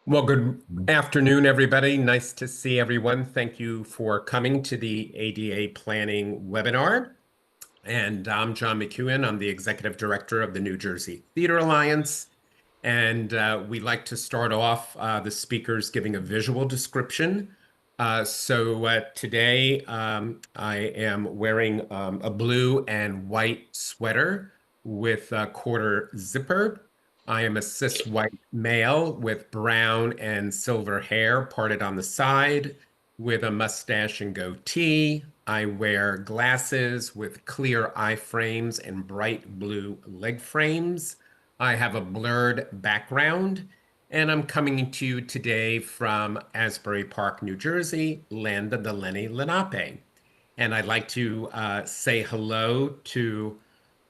Well, good afternoon, everybody. Nice to see everyone. Thank you for coming to the ADA Planning webinar. And I'm John McEwen. I'm the Executive Director of the New Jersey Theater Alliance. And we like to start off the speakers giving a visual description. Today I am wearing a blue and white sweater with a quarter zipper. I am a cis white male with brown and silver hair parted on the side with a mustache and goatee. I wear glasses with clear eye frames and bright blue leg frames. I have a blurred background, and I'm coming to you today from Asbury Park, New Jersey, land of the Lenni Lenape. And I'd like to say hello to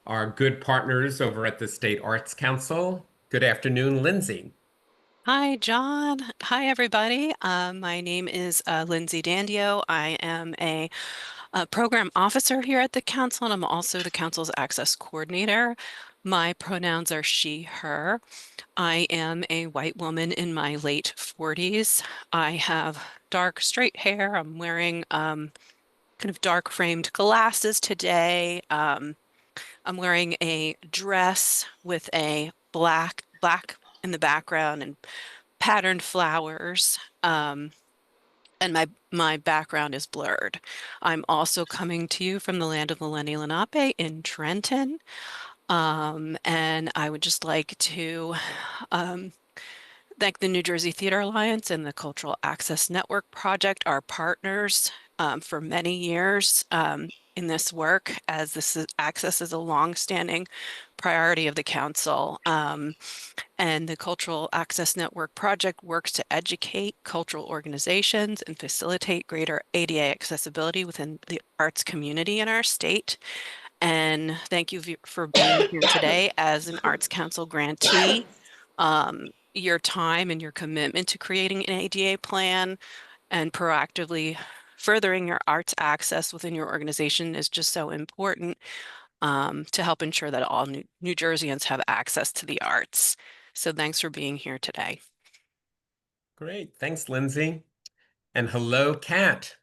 our good partners over at the State Arts Council. Good afternoon, Lindsay. Hi, John. Hi, everybody. My name is Lindsay Dandio. I am a program officer here at the council, and I'm also the council's access coordinator. My pronouns are she, her. I am a white woman in my late 40s. I have dark, straight hair. I'm wearing kind of dark framed glasses today. I'm wearing a dress with a black in the background and patterned flowers. And my background is blurred. I'm also coming to you from the land of the Lenni Lenape in Trenton. And I would just like to um, thank the New Jersey Theater Alliance and the Cultural Access Network Project, our partners for many years in this work, as access is a longstanding priority of the council. And the Cultural Access Network Project works to educate cultural organizations and facilitate greater ADA accessibility within the arts community in our state. And thank you for being here today as an Arts Council grantee. Your time and your commitment to creating an ADA plan and proactively furthering your arts access within your organization is just so important to help ensure that all New Jerseyans have access to the arts. So thanks for being here today. Great. Thanks, Lindsay. And hello, Kat.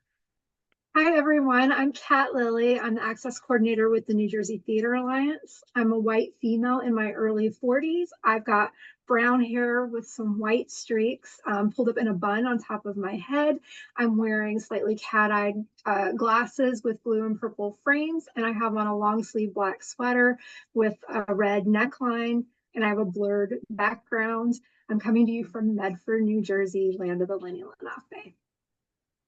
Hi, everyone. I'm Kat Lilly. I'm the Access Coordinator with the New Jersey Theater Alliance. I'm a white female in my early 40s. I've got brown hair with some white streaks pulled up in a bun on top of my head. I'm wearing slightly cat-eyed glasses with blue and purple frames, and I have on a long sleeve black sweater with a red neckline, and I have a blurred background. I'm coming to you from Medford, New Jersey, land of the Lenni Lenape.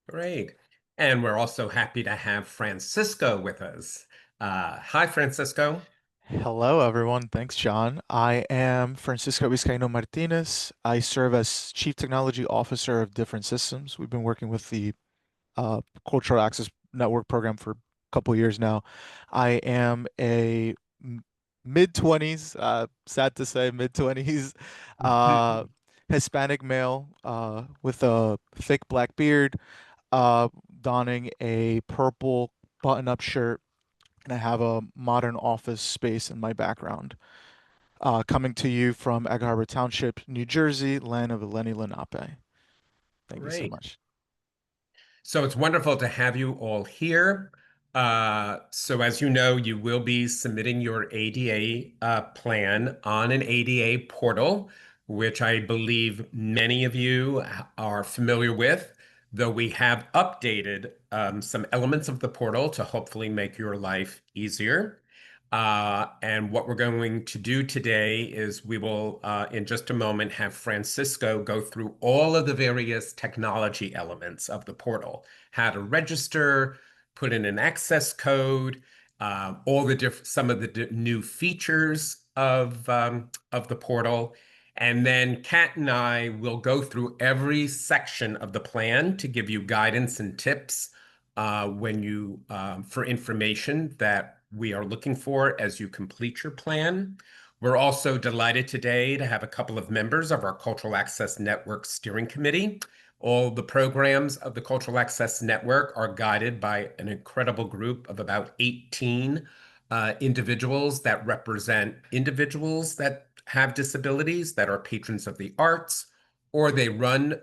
Great. And we're also happy to have Francisco with us. Hi, Francisco. Hello, everyone. Thanks, John. I am Francisco Vizcaino Martinez. I serve as Chief Technology Officer of Different Systems. We've been working with the Cultural Access Network program for a couple years now. I am a mid-20s, sad to say, mid-20s, uh, Hispanic male with a thick black beard, donning a purple button-up shirt, and I have a modern office space in my background. Coming to you from Egg Harbor Township, New Jersey, land of the Lenni Lenape. Thank you so Great. much. So it's wonderful to have you all here. So as you know, you will be submitting your ADA plan on an ADA portal, which I believe many of you are familiar with, though we have updated some elements of the portal to hopefully make your life easier. And what we're going to do today is we will, in just a moment, have Francisco go through all of the various technology elements of the portal, how to register, put in an access code, some of the new features of the portal. And then Kat and I will go through every section of the plan to give you guidance and tips for information that we are looking for as you complete your plan. We're also delighted today to have a couple of members of our Cultural Access Network Steering Committee. All the programs of the Cultural Access Network are guided by an incredible group of about 18 individuals that represent individuals that have disabilities, that are patrons of the arts, or they run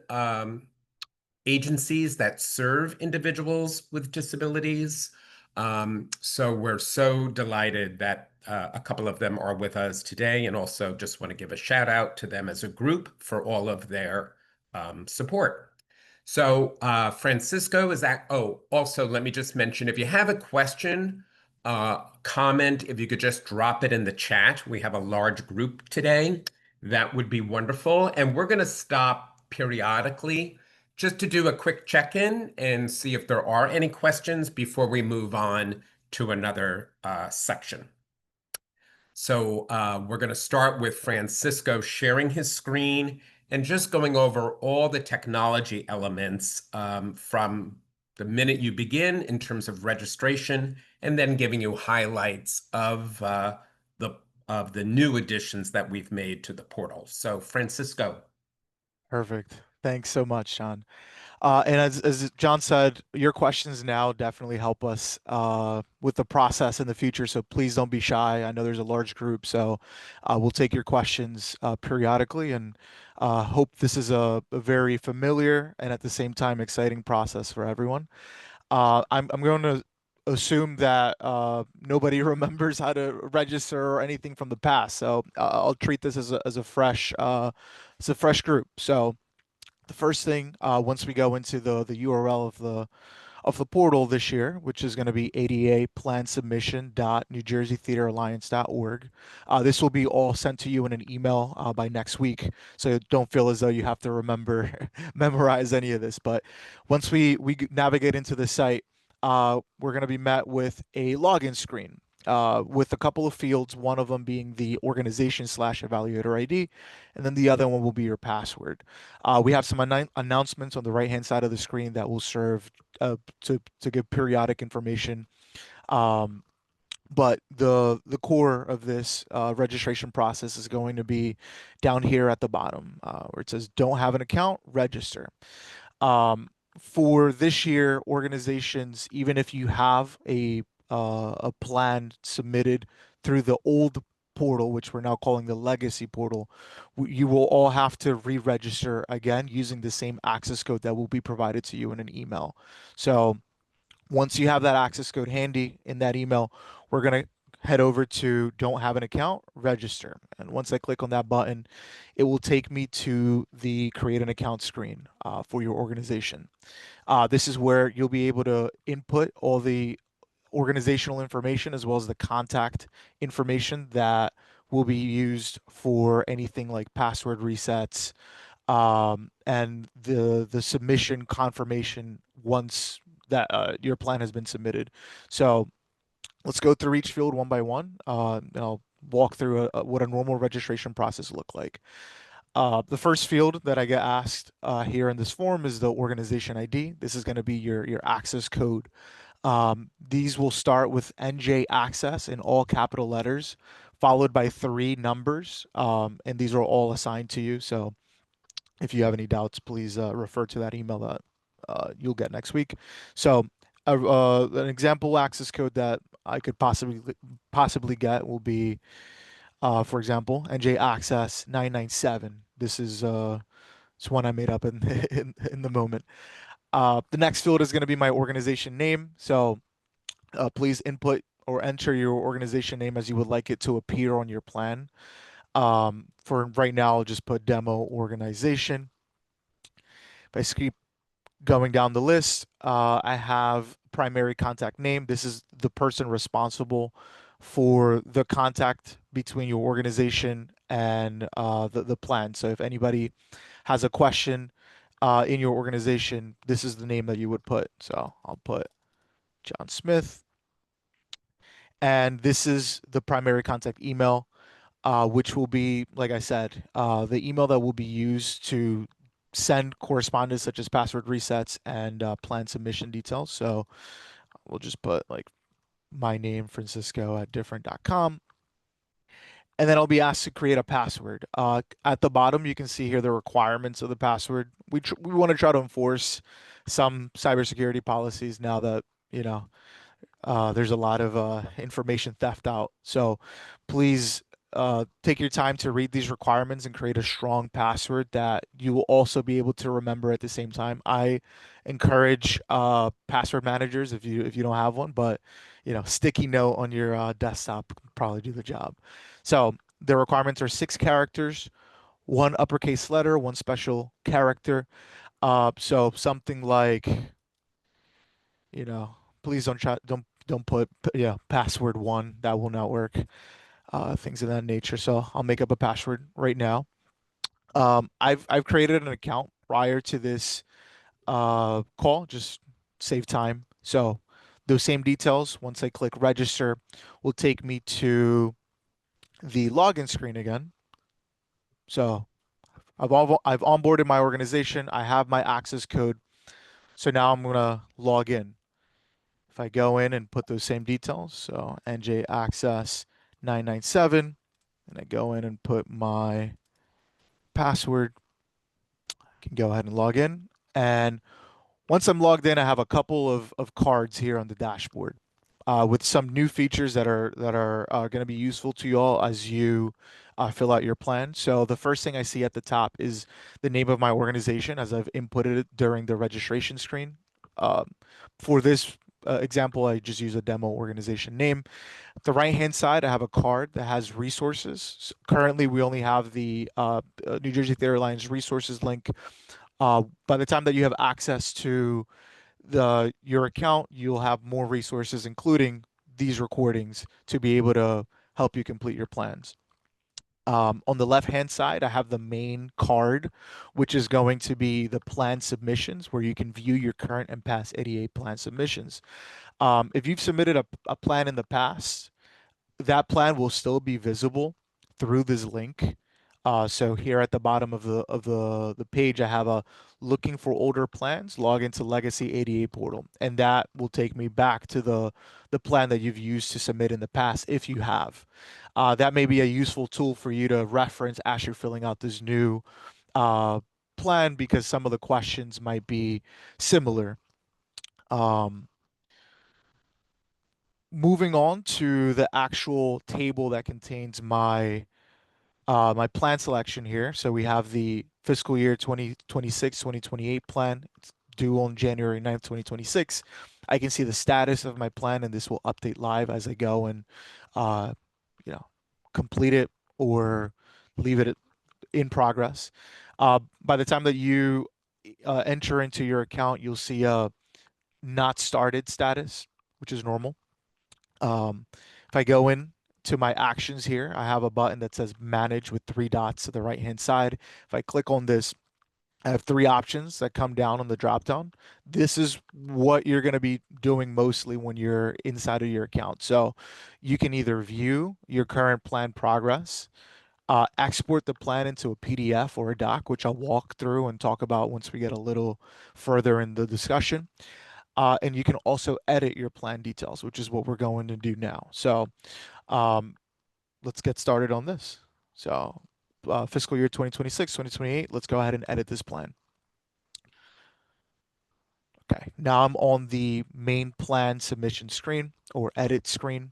agencies that serve individuals with disabilities. So we're so delighted that a couple of them are with us today, and also just want to give a shout out to them as a group for all of their support. So Francisco, is that, oh, also let me just mention, if you have a question, comment, if you could just drop it in the chat. We have a large group today. That would be wonderful. And we're going to stop periodically just to do a quick check-in and see if there are any questions before we move on to another section. So we're going to start with Francisco sharing his screen and just going over all the technology elements from the minute you begin in terms of registration, and then giving you highlights of the new additions that we've made to the portal. So Francisco. Perfect. Thanks so much, John. And as John said, your questions now definitely help us with the process in the future. So please don't be shy. I know there's a large group, so we'll take your questions periodically, and hope this is a very familiar and at the same time exciting process for everyone. I'm going to assume that nobody remembers how to register or anything from the past, so I'll treat this as a fresh group. So the first thing, once we go into the URL of the portal this year, which is going to be adaplansubmission.newjerseytheateralliance.org. This will be all sent to you in an email by next week, so don't feel as though you have to memorize any of this. But once we navigate into the site, we're going to be met with a login screen. With a couple of fields, one of them being the organization/evaluator ID, and then the other one will be your password. We have some announcements on the right-hand side of the screen that will serve to give periodic information. But the core of this registration process is going to be down here at the bottom, where it says "Don't have an account? Register." For this year, organizations, even if you have a plan submitted through the old portal, which we're now calling the legacy portal, you will all have to re-register again using the same access code that will be provided to you in an email. So once you have that access code handy in that email, we're going to head over to "Don't have an account? Register." And once I click on that button, it will take me to the create an account screen for your organization. This is where you'll be able to input all the organizational information as well as the contact information that will be used for anything like password resets, and the submission confirmation once that your plan has been submitted. So let's go through each field one by one, and I'll walk through what a normal registration process look like. The first field that I get asked here in this form is the organization ID. This is going to be your access code. These will start with NJ Access in all capital letters, followed by 3 numbers, and these are all assigned to you. So if you have any doubts, please refer to that email that you'll get next week. So an example access code that I could possibly get will be, for example, NJ Access 997. This is it's one I made up in in the moment. The next field is going to be my organization name. So please input or enter your organization name as you would like it to appear on your plan. For right now, I'll just put demo organization. If I keep going down the list, I have primary contact name. This is the person responsible for the contact between your organization and the plan. So if anybody has a question in your organization, this is the name that you would put. So I'll put John Smith. And this is the primary contact email, which will be, like I said, the email that will be used to send correspondence such as password resets and plan submission details. So we'll just put like my name, Francisco at different.com. And then I'll be asked to create a password. At the bottom, you can see here the requirements of the password. We want to try to enforce some cybersecurity policies now that, you know, there's a lot of information theft out. So please take your time to read these requirements and create a strong password that you will also be able to remember at the same time. I encourage password managers if you don't have one, but sticky note on your desktop can probably do the job. So the requirements are 6 characters, one uppercase letter, one special character. So something like, please don't put password one. That will not work. Things of that nature. So I'll make up a password right now. I've created an account prior to this call, just save time. So those same details, once I click register, will take me to the login screen again. So I've onboarded my organization. I have my access code. So now I'm gonna log in. If I go in and put those same details, so NJ access 997, and I go in and put my password, I can go ahead and log in. And once I'm logged in, I have a couple of cards here on the dashboard with some new features that are going to be useful to you all as you fill out your plan. So the first thing I see at the top is the name of my organization as I've inputted it during the registration screen. For this example, I just use a demo organization name. At the right-hand side, I have a card that has resources. Currently, we only have the New Jersey Theater Alliance resources link. By the time that you have access to your account, you'll have more resources, including these recordings, to be able to help you complete your plans. On the left-hand side, I have the main card, which is going to be the plan submissions, where you can view your current and past ADA plan submissions. If you've submitted a plan in the past, that plan will still be visible through this link. So here at the bottom of the page, I have a looking for older plans, log into Legacy ADA portal, and that will take me back to the plan that you've used to submit in the past, if you have. That may be a useful tool for you to reference as you're filling out this new plan, because some of the questions might be similar. Moving on to the actual table that contains my plan selection here. So we have the fiscal year 2026, 2028 plan. It's due on January 9th, 2026. I can see the status of my plan, and this will update live as I go and uh, you know, complete it or leave it in progress. By the time that you enter into your account, you'll see a not started status, which is normal. If I go in to my actions here, I have a button that says manage with 3 dots to the right hand side. If I click on this, I have 3 options that come down on the drop down. This is what you're going to be doing mostly when you're inside of your account. So you can either view your current plan progress, export the plan into a PDF or a doc, which I'll walk through and talk about once we get a little further in the discussion. And you can also edit your plan details, which is what we're going to do now. So let's get started on this. So fiscal year 2026, 2028, let's go ahead and edit this plan. Okay, now I'm on the main plan submission screen or edit screen.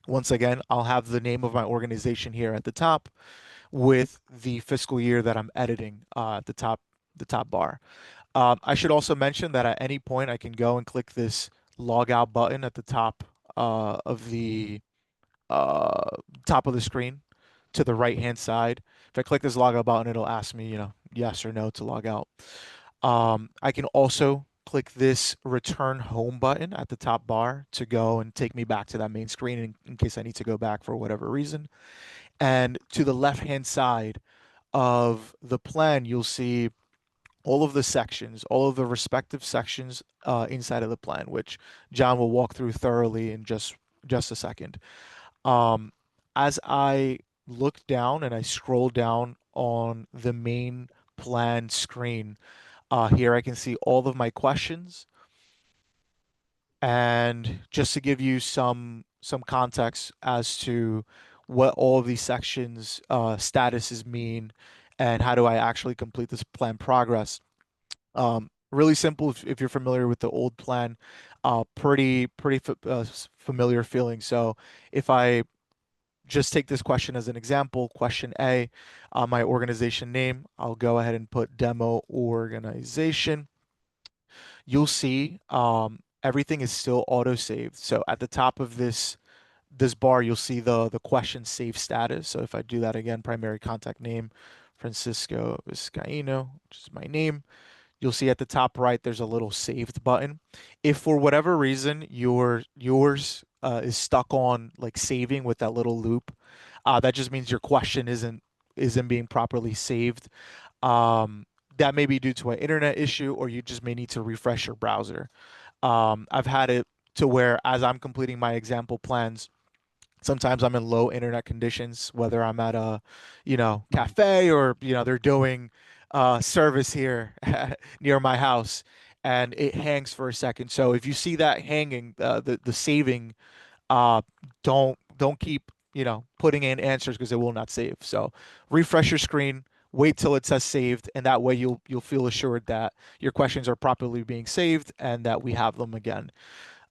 Once again, I'll have the name of my organization here at the top with the fiscal year that I'm editing at the top bar. I should also mention that at any point I can go and click this log out button at the top of the screen to the right hand side. If I click this log out button, it'll ask me, yes or no to log out. I can also click this return home button at the top bar to go and take me back to that main screen in case I need to go back for whatever reason. And to the left hand side of the plan, you'll see all of the sections, all of the respective sections inside of the plan, which John will walk through thoroughly in just a second. As I look down and I scroll down on the main plan screen, here I can see all of my questions. And just to give you some context as to what all of these sections statuses mean and how do I actually complete this plan progress. Really simple if you're familiar with the old plan, pretty familiar feeling. So if I just take this question as an example. Question A, my organization name. I'll go ahead and put demo organization. You'll see everything is still auto saved. So at the top of this bar, you'll see the question save status. So if I do that again, primary contact name, Francisco Vizcaino, which is my name, you'll see at the top right, there's a little saved button. If for whatever reason yours is stuck on like saving with that little loop, that just means your question isn't being properly saved. That may be due to an internet issue, or you just may need to refresh your browser. I've had it to where as I'm completing my example plans, sometimes I'm in low internet conditions, whether I'm at a, cafe or, they're doing service here near my house and it hangs for a second. So if you see that hanging, the saving, uh, don't keep, putting in answers because it will not save. So refresh your screen, wait till it says saved, and that way you'll feel assured that your questions are properly being saved and that we have them again.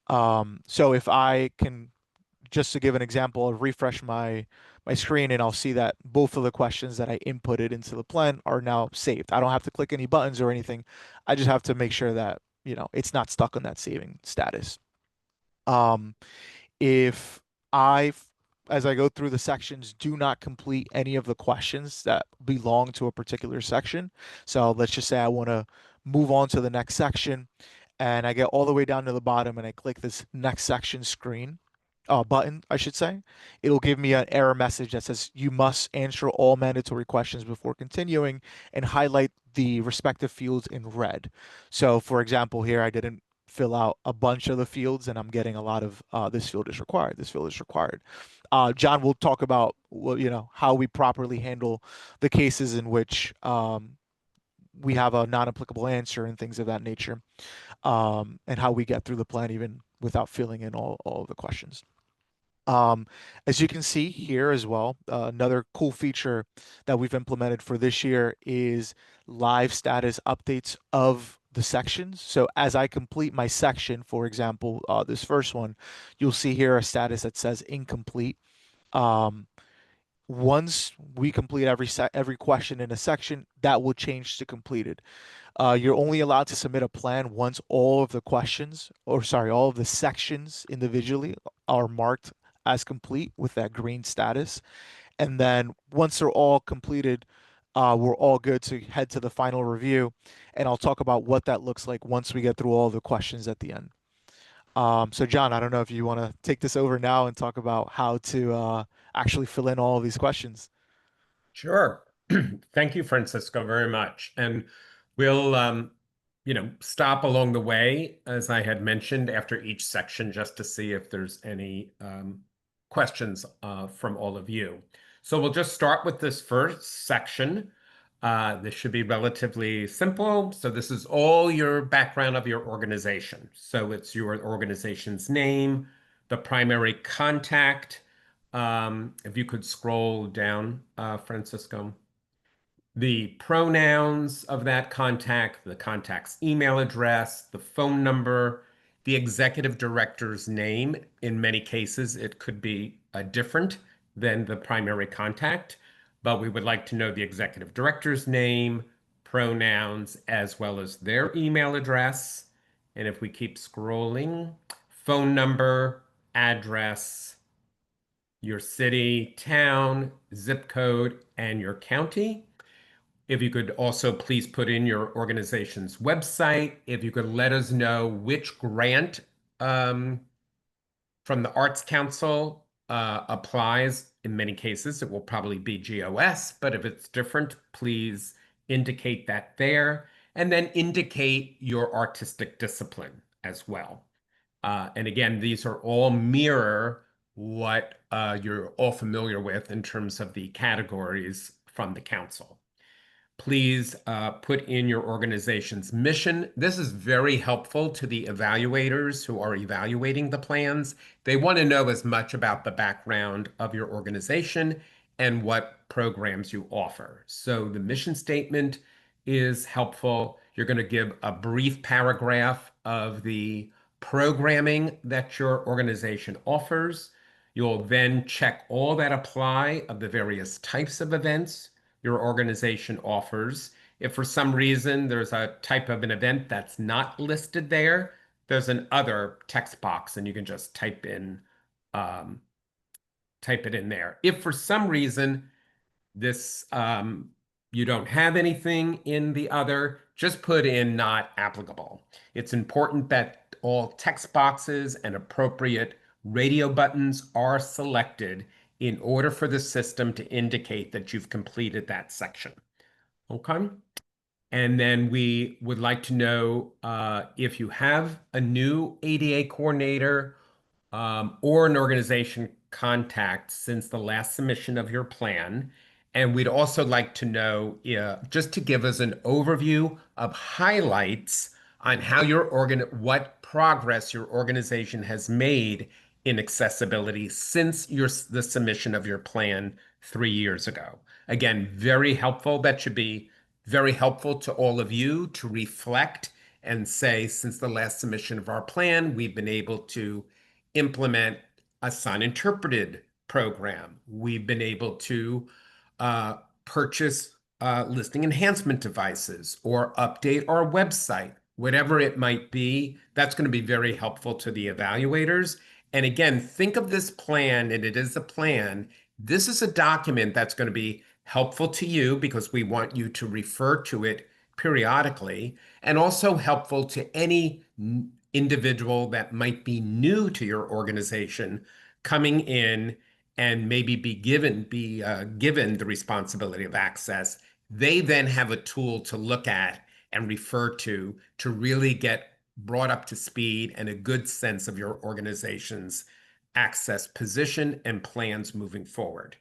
So if I can, just to give an example, I'll refresh my screen and I'll see that both of the questions that I inputted into the plan are now saved. I don't have to click any buttons or anything. I just have to make sure that, it's not stuck on that saving status. Um, if I, as I go through the sections, do not complete any of the questions that belong to a particular section. So let's just say I want to move on to the next section and I get all the way down to the bottom and I click this next section screen button, I should say. It'll give me an error message that says you must answer all mandatory questions before continuing and highlight the respective fields in red. So for example, here I didn't fill out a bunch of the fields and I'm getting a lot of this field is required, this field is required. John will talk about how we properly handle the cases in which we have a non-applicable answer and things of that nature, and how we get through the plan even without filling in all of the questions. As you can see here as well, another cool feature that we've implemented for this year is live status updates of the sections. So as I complete my section, for example, this first one, you'll see here a status that says incomplete. Once we complete every question in a section, that will change to completed. You're only allowed to submit a plan once all of the questions, or sorry, all of the sections individually are marked as complete with that green status. And then once they're all completed, we're all good to head to the final review. And I'll talk about what that looks like once we get through all the questions at the end. So John, I don't know if you want to take this over now and talk about how to actually fill in all of these questions. Sure. Thank you, Francisco, very much. And we'll, stop along the way, as I had mentioned, after each section, just to see if there's any questions from all of you. So we'll just start with this first section. This should be relatively simple. So this is all your background of your organization. So it's your organization's name, the primary contact. If you could scroll down, Francisco. The pronouns of that contact, the contact's email address, the phone number, the executive director's name. In many cases, it could be different than the primary contact, but we would like to know the executive director's name, pronouns, as well as their email address. And if we keep scrolling, phone number, address, your city, town, zip code, and your county. If you could also please put in your organization's website. If you could let us know which grant from the Arts Council applies. In many cases, it will probably be GOS, but if it's different, please indicate that there. And then indicate your artistic discipline as well. And again, these are all mirror what you're all familiar with in terms of the categories from the council. Please put in your organization's mission. This is very helpful to the evaluators who are evaluating the plans. They want to know as much about the background of your organization and what programs you offer. So the mission statement is helpful. You're going to give a brief paragraph of the programming that your organization offers. You'll then check all that apply of the various types of events your organization offers. If for some reason there's a type of an event that's not listed there, there's an other text box and you can just um, type it in there. If for some reason this you don't have anything in the other, just put in not applicable. It's important that all text boxes and appropriate radio buttons are selected in order for the system to indicate that you've completed that section. Okay. And then we would like to know if you have a new ADA coordinator or an organization contact since the last submission of your plan. And we'd also like to know, just to give us an overview of highlights on how what progress your organization has made in accessibility since the submission of your plan 3 years ago. Again, very helpful. That should be very helpful to all of you to reflect and say, since the last submission of our plan, we've been able to implement a sign interpreted program. We've been able to purchase listing enhancement devices or update our website, whatever it might be. That's going to be very helpful to the evaluators. And again, think of this plan, and it is a plan. This is a document that's going to be helpful to you because we want you to refer to it periodically, and also helpful to any individual that might be new to your organization coming in and maybe be given the responsibility of access. They then have a tool to look at and refer to really get brought up to speed and a good sense of your organization's access position and plans moving forward.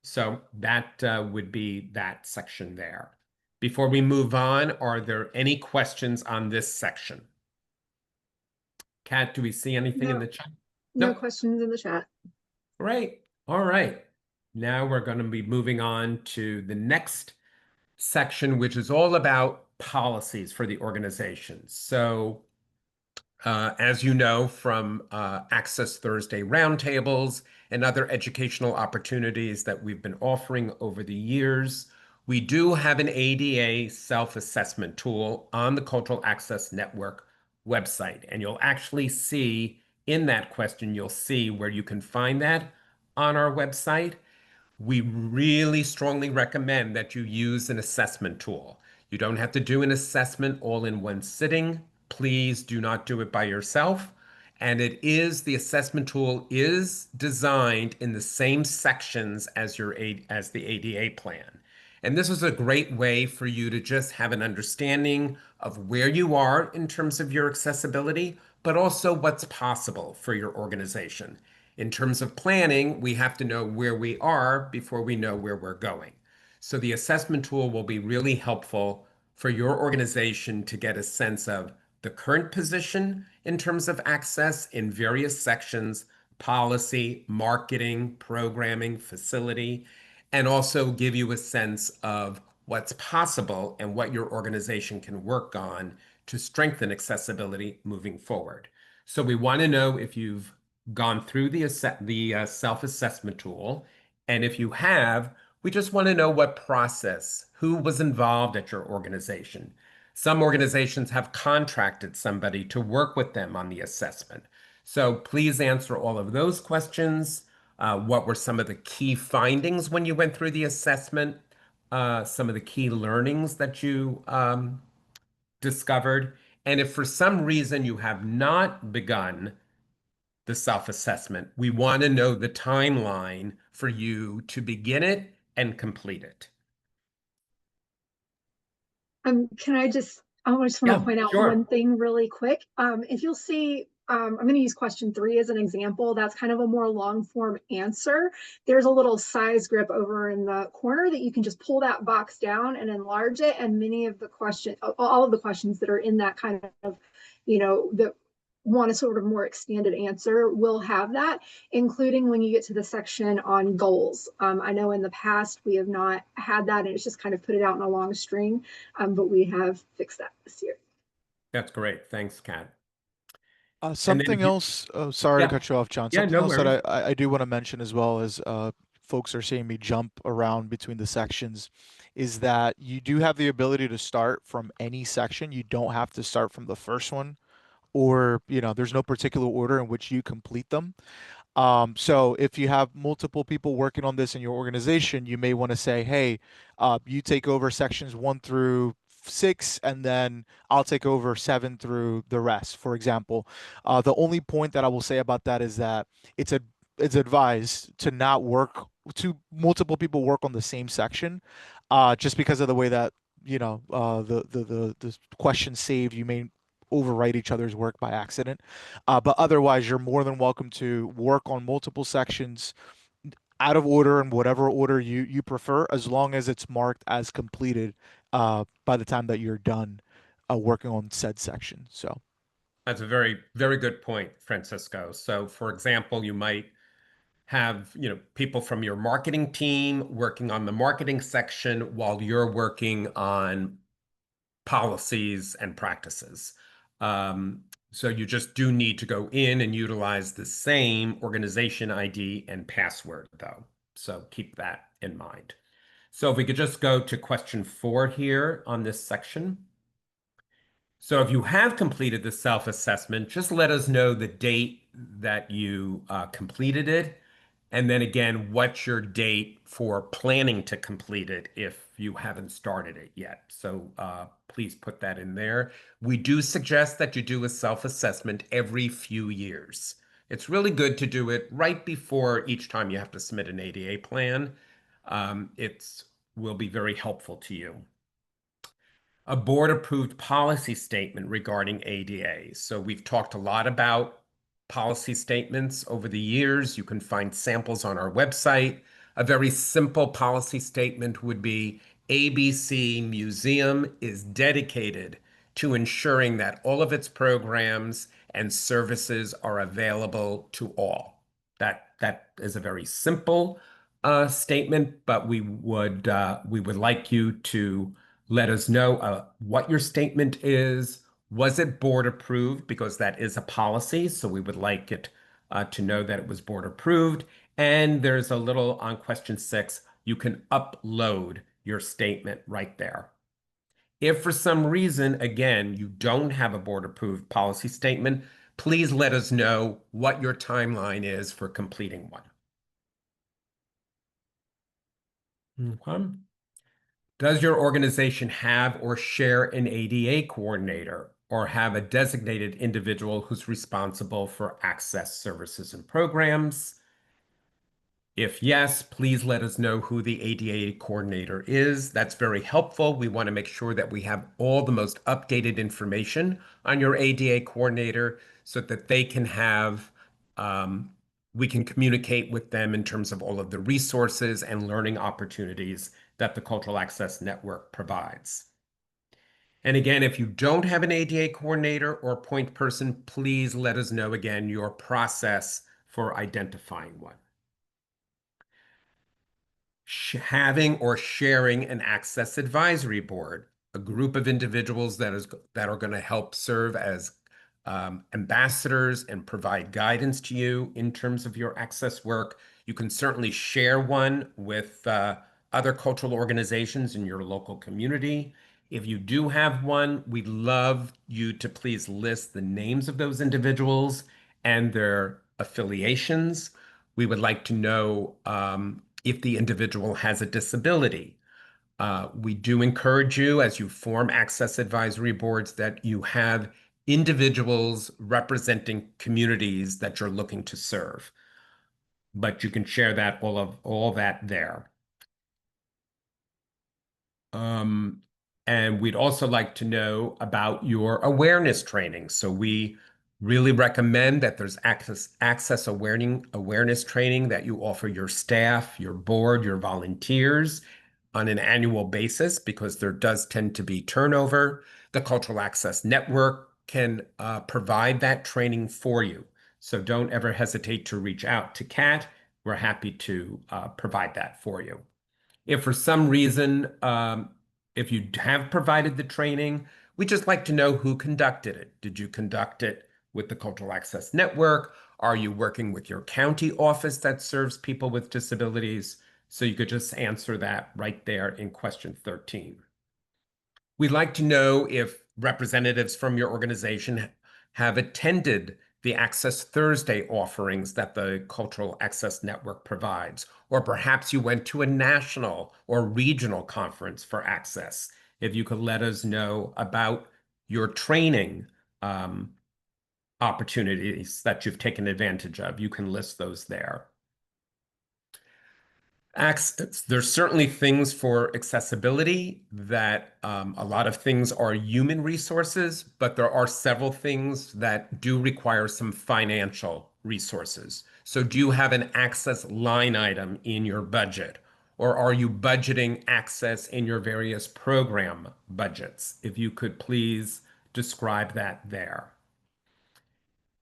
So that would be that section there. Before we move on, are there any questions on this section? Kat, do we see anything in the chat? No Nope. questions in the chat. Great. All right. Now we're going to be moving on to the next section, which is all about policies for the organization. So as you know from Access Thursday roundtables and other educational opportunities that we've been offering over the years, we do have an ADA self-assessment tool on the Cultural Access Network website. And you'll actually see in that question, you'll see where you can find that on our website. We really strongly recommend that you use an assessment tool. You don't have to do an assessment all in one sitting. Please do not do it by yourself. And the assessment tool is designed in the same sections as the ADA plan. And this is a great way for you to just have an understanding of where you are in terms of your accessibility, but also what's possible for your organization. In terms of planning, we have to know where we are before we know where we're going. So the assessment tool will be really helpful for your organization to get a sense of the current position in terms of access in various sections, policy, marketing, programming, facility, and also give you a sense of what's possible and what your organization can work on to strengthen accessibility moving forward. So we want to know if you've gone through the self-assessment tool, and if you have, we just want to know what process, who was involved at your organization. Some organizations have contracted somebody to work with them on the assessment. So please answer all of those questions. What were some of the key findings when you went through the assessment? Some of the key learnings that you discovered? And if for some reason you have not begun the self-assessment, we want to know the timeline for you to begin it and complete it. Can I just want to point out one thing really quick. If you'll see, I'm going to use question 3 as an example. That's kind of a more long form answer. There's a little size grip over in the corner that you can just pull that box down and enlarge it. And many of the all of the questions that are in that kind of, that want a sort of more expanded answer will have that, including when you get to the section on goals. I know in the past we have not had that, and it's just kind of put it out in a long string, but we have fixed that this year. That's great. Thanks, Kat. And then if Something you, else, sorry to yeah, cut you off, John. yeah, Something no else that worries. I do want to mention as well as folks are seeing me jump around between the sections is that you do have the ability to start from any section. You don't have to start from the first one, or there's no particular order in which you complete them. So if you have multiple people working on this in your organization, you may want to say, hey, you take over sections 1 through 6, and then I'll take over 7 through the rest, for example. The only point that I will say about that is that it's a it's advised to not work to multiple people work on the same section, just because of the way that the question saved, you may overwrite each other's work by accident. But otherwise, you're more than welcome to work on multiple sections out of order in whatever order you prefer, as long as it's marked as completed by the time that you're done working on said section. So, That's a very, very good point, Francisco. So, for example, you might have, people from your marketing team working on the marketing section while you're working on policies and practices. Um, so you just do need to go in and utilize the same organization ID and password, though. So keep that in mind. So if we could just go to question 4 here on this section. So if you have completed the self-assessment, just let us know the date that you completed it. And then again, what's your date for planning to complete it if you haven't started it yet? So please put that in there. We do suggest that you do a self-assessment every few years. It's really good to do it right before each time you have to submit an ADA plan. It will be very helpful to you. A board-approved policy statement regarding ADA. So we've talked a lot about policy statements over the years. You can find samples on our website. A very simple policy statement would be ABC Museum is dedicated to ensuring that all of its programs and services are available to all. That is a very simple statement, but we would like you to let us know what your statement is. Was it board approved? Because that is a policy, so we would like it to know that it was board approved. And there's a little on question 6, you can upload your statement right there. If for some reason, again, you don't have a board approved policy statement, please let us know what your timeline is for completing one. Okay. Does your organization have or share an ADA coordinator or have a designated individual who's responsible for access services and programs? If yes, please let us know who the ADA coordinator is. That's very helpful. We want to make sure that we have all the most updated information on your ADA coordinator so that they can have, we can communicate with them in terms of all of the resources and learning opportunities that the Cultural Access Network provides. And again, if you don't have an ADA coordinator or point person, please let us know again your process for identifying one. Having or sharing an access advisory board, a group of individuals that are going to help serve as ambassadors and provide guidance to you in terms of your access work. You can certainly share one with other cultural organizations in your local community. If you do have one, we'd love you to please list the names of those individuals and their affiliations. We would like to know if the individual has a disability. We do encourage you, as you form access advisory boards, that you have individuals representing communities that you're looking to serve. But you can share that all that there. And we'd also like to know about your awareness training. So we really recommend that there's access awareness training that you offer your staff, your board, your volunteers on an annual basis, because there does tend to be turnover. The Cultural Access Network can provide that training for you. So don't ever hesitate to reach out to Kat. We're happy to provide that for you. If for some reason, if you have provided the training, we just like to know who conducted it. Did you conduct it with the Cultural Access Network? Are you working with your county office that serves people with disabilities? So you could just answer that right there in question 13. We'd like to know if representatives from your organization have attended the Access Thursday offerings that the Cultural Access Network provides, or perhaps you went to a national or regional conference for Access. If you could let us know about your training opportunities that you've taken advantage of, you can list those there. There's certainly things for accessibility that a lot of things are human resources, but there are several things that do require some financial resources. So do you have an access line item in your budget? Or are you budgeting access in your various program budgets? If you could please describe that there.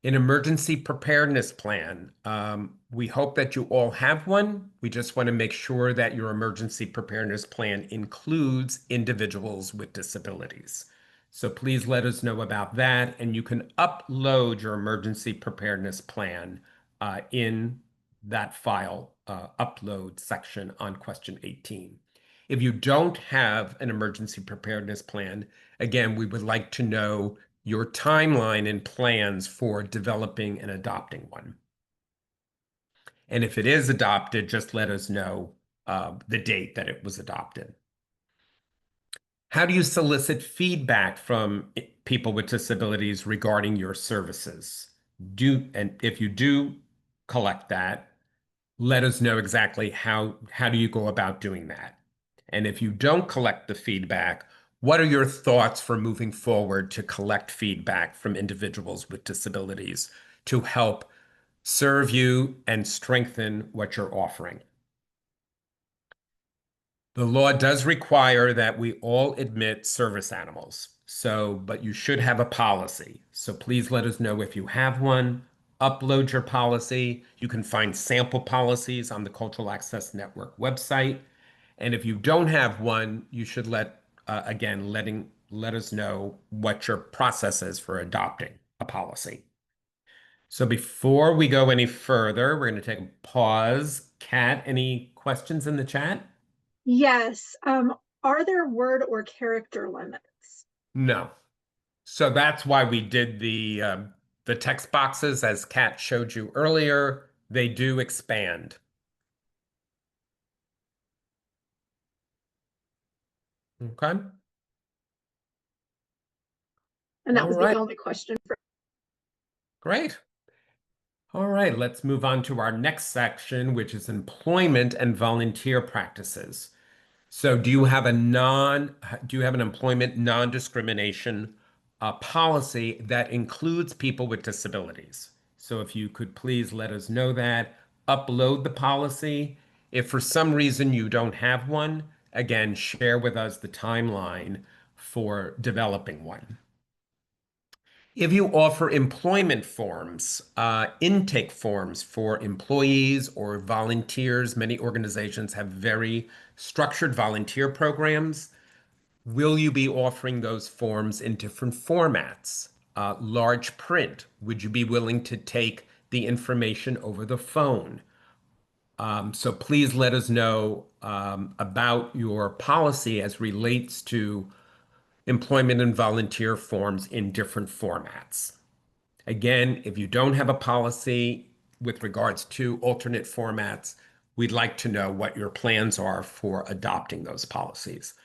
An emergency preparedness plan. We hope that you all have one. We just want to make sure that your emergency preparedness plan includes individuals with disabilities. So please let us know about that, and you can upload your emergency preparedness plan in that file upload section on question 18. If you don't have an emergency preparedness plan, again, we would like to know your timeline and plans for developing and adopting one. And if it is adopted, just let us know the date that it was adopted. How do you solicit feedback from people with disabilities regarding your services? And if you do collect that, let us know exactly how do you go about doing that. And if you don't collect the feedback, what are your thoughts for moving forward to collect feedback from individuals with disabilities to help serve you and strengthen what you're offering? The law does require that we all admit service animals. But you should have a policy. So please let us know if you have one. Upload your policy. You can find sample policies on the Cultural Access Network website. And if you don't have one, you should let us know what your process is for adopting a policy. So before we go any further, we're going to take a pause. Kat, any questions in the chat? Yes. Are there word or character limits? No. So that's why we did the text boxes, as Kat showed you earlier. They do expand. Okay. And that All was right. the only question for. Great. All right, let's move on to our next section, which is employment and volunteer practices. So do you have an employment non-discrimination policy that includes people with disabilities? So if you could please let us know that, upload the policy. If for some reason you don't have one, again, share with us the timeline for developing one. If you offer employment forms, intake forms for employees or volunteers, many organizations have very structured volunteer programs. Will you be offering those forms in different formats? Large print, would you be willing to take the information over the phone? So please let us know about your policy as relates to employment and volunteer forms in different formats. Again, if you don't have a policy with regards to alternate formats, we'd like to know what your plans are for adopting those policies.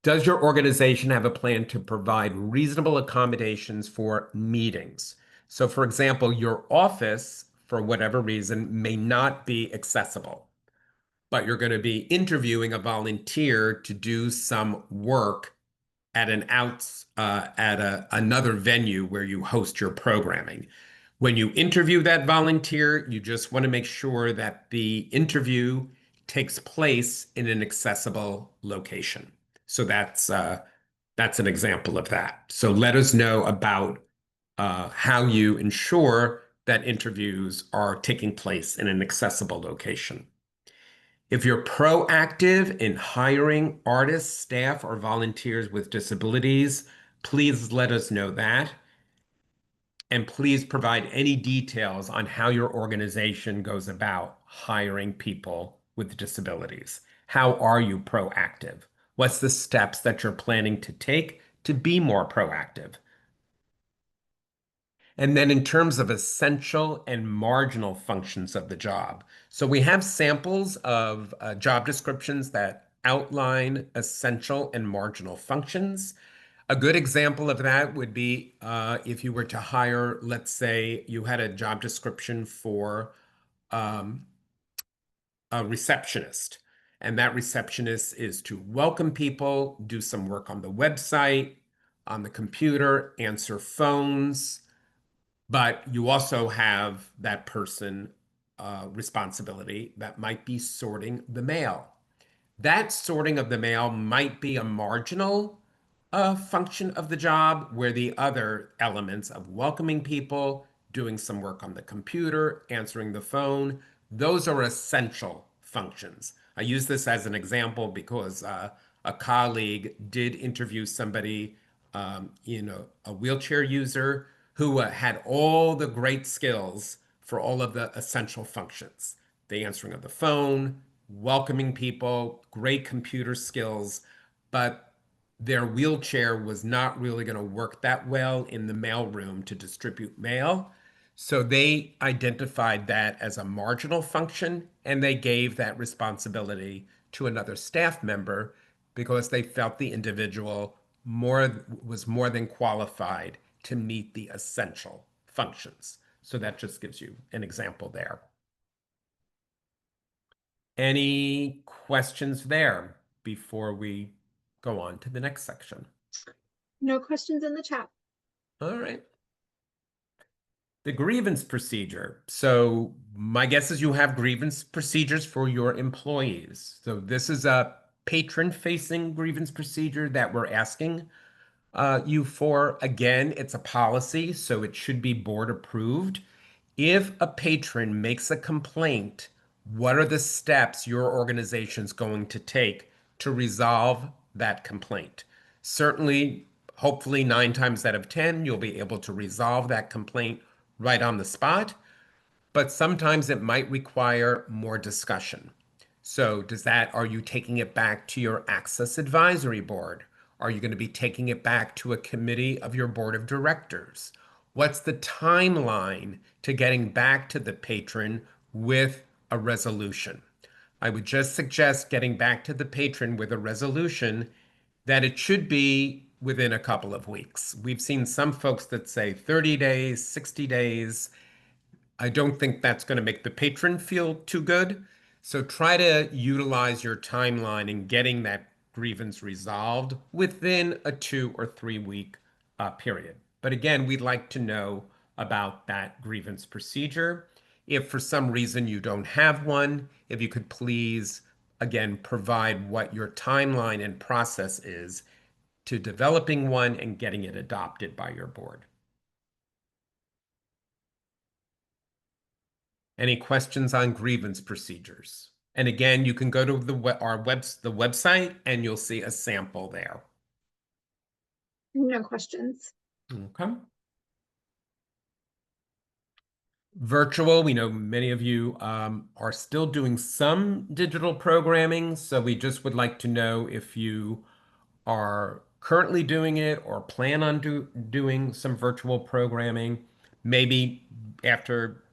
Does your organization have a plan to provide reasonable accommodations for meetings? So, for example, your office, for whatever reason, may not be accessible, but you're going to be interviewing a volunteer to do some work at another venue where you host your programming. When you interview that volunteer, you just want to make sure that the interview takes place in an accessible location. So that's an example of that. So let us know about how you ensure that interviews are taking place in an accessible location. If you're proactive in hiring artists, staff, or volunteers with disabilities, please let us know that. And please provide any details on how your organization goes about hiring people with disabilities. How are you proactive? What's the steps that you're planning to take to be more proactive? And then in terms of essential and marginal functions of the job. So we have samples of job descriptions that outline essential and marginal functions. A good example of that would be if you were to hire, let's say you had a job description for um, a receptionist, and that receptionist is to welcome people, do some work on the website, on the computer, answer phones, but you also have that person responsibility that might be sorting the mail. That sorting of the mail might be a marginal function of the job, where the other elements of welcoming people, doing some work on the computer, answering the phone, those are essential functions. I use this as an example because a colleague did interview somebody, a wheelchair user who had all the great skills for all of the essential functions: the answering of the phone, welcoming people, great computer skills, but their wheelchair was not really going to work that well in the mailroom to distribute mail. So they identified that as a marginal function, and they gave that responsibility to another staff member because they felt the individual was more than qualified to meet the essential functions. So that just gives you an example there. Any questions there before we go on to the next section? No questions in the chat. All right. The grievance procedure. So my guess is you have grievance procedures for your employees. So this is a patron-facing grievance procedure that we're asking you for. Again, it's a policy, so it should be board approved. If a patron makes a complaint, what are the steps your organization's going to take to resolve that complaint? Certainly, hopefully 9 times out of 10, you'll be able to resolve that complaint right on the spot, but sometimes it might require more discussion. So are you taking it back to your Access Advisory Board? Are you going to be taking it back to a committee of your board of directors? What's the timeline to getting back to the patron with a resolution? I would just suggest getting back to the patron with a resolution that it should be within a couple of weeks. We've seen some folks that say 30 days, 60 days. I don't think that's going to make the patron feel too good. So try to utilize your timeline in getting that grievance resolved within a 2 or 3 week period. But again, we'd like to know about that grievance procedure. If for some reason you don't have one, if you could please, again, provide what your timeline and process is to developing one and getting it adopted by your board. Any questions on grievance procedures? And again, you can go to the website and you'll see a sample there. No questions. Okay. Virtual, we know many of you are still doing some digital programming, so we just would like to know if you are currently doing it or plan on doing some virtual programming. Maybe after,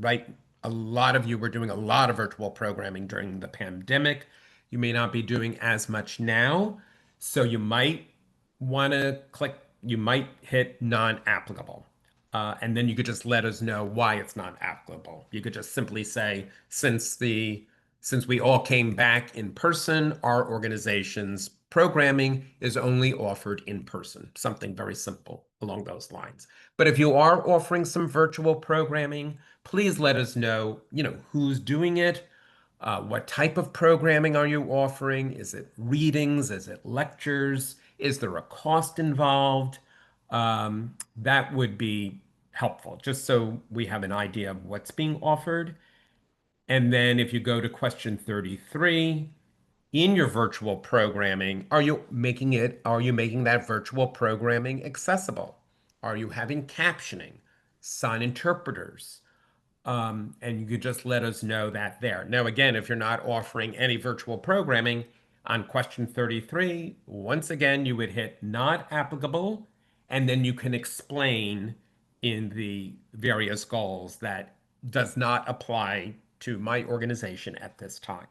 right, a lot of you were doing a lot of virtual programming during the pandemic. You may not be doing as much now. So you might want to you might hit non-applicable. And then you could just let us know why it's not applicable. You could just simply say, since we all came back in person, our organization's programming is only offered in person. Something very simple along those lines. But if you are offering some virtual programming, please let us know, who's doing it, what type of programming are you offering? Is it readings? Is it lectures? Is there a cost involved? That would be helpful, just so we have an idea of what's being offered. And then if you go to question 33, in your virtual programming, are you making that virtual programming accessible? Are you having captioning? sign interpreters. And you could just let us know that there. Now, again, if you're not offering any virtual programming, on question 33, once again, you would hit not applicable, and then you can explain in the various goals that does not apply to my organization at this time.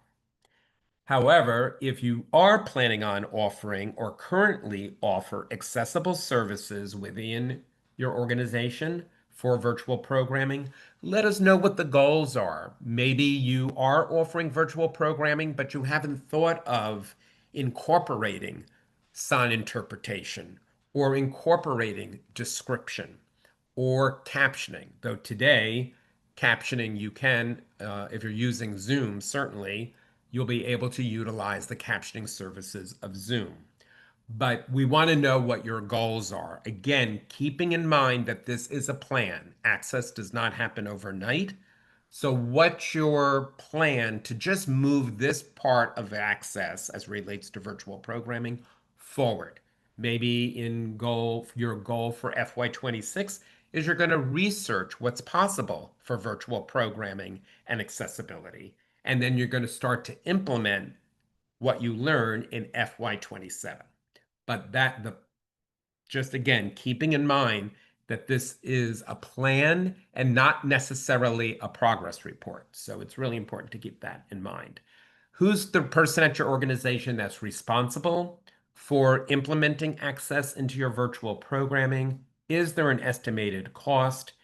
However, if you are planning on offering or currently offer accessible services within your organization for virtual programming, let us know what the goals are. Maybe you are offering virtual programming, but you haven't thought of incorporating sign interpretation or incorporating description or captioning. Though today, captioning you can, if you're using Zoom, certainly, you'll be able to utilize the captioning services of Zoom. But we want to know what your goals are. Again, keeping in mind that this is a plan. Access does not happen overnight. So what's your plan to just move this part of access as relates to virtual programming forward? Maybe your goal for FY26 is you're going to research what's possible for virtual programming and accessibility. And then you're going to start to implement what you learn in FY27. But just again, keeping in mind that this is a plan and not necessarily a progress report. So it's really important to keep that in mind. Who's the person at your organization that's responsible for implementing access into your virtual programming? Is there an estimated cost?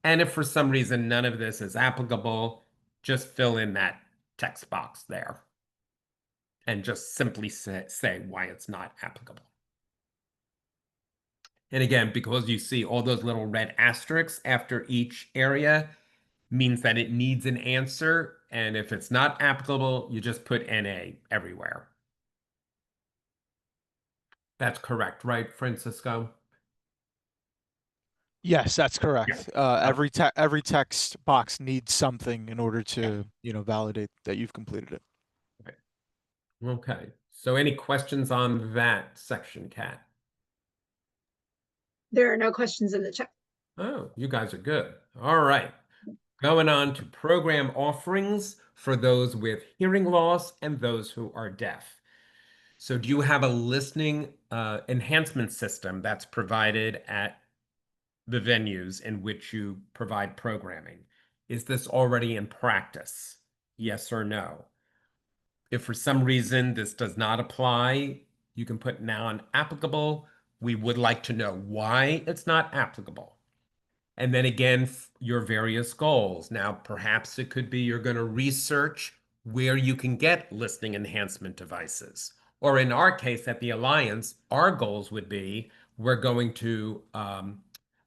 And if for some reason none of this is applicable, just fill in that text box there and just simply say why it's not applicable. And again, because you see all those little red asterisks after each area means that it needs an answer. And if it's not applicable, you just put NA everywhere. That's correct, right, Francisco? Yes, that's correct. Okay. Every text box needs something in order to, validate that you've completed it. Okay. So any questions on that section, Kat? There are no questions in the chat. Oh, you guys are good. All right. Going on to program offerings for those with hearing loss and those who are deaf. So do you have a listening enhancement system that's provided at the venues in which you provide programming? Is this already in practice? Yes or no? If for some reason this does not apply, you can put non-applicable. We would like to know why it's not applicable. And then again, your various goals. Now, perhaps it could be you're going to research where you can get listening enhancement devices. Or in our case at the Alliance, our goals would be we're going to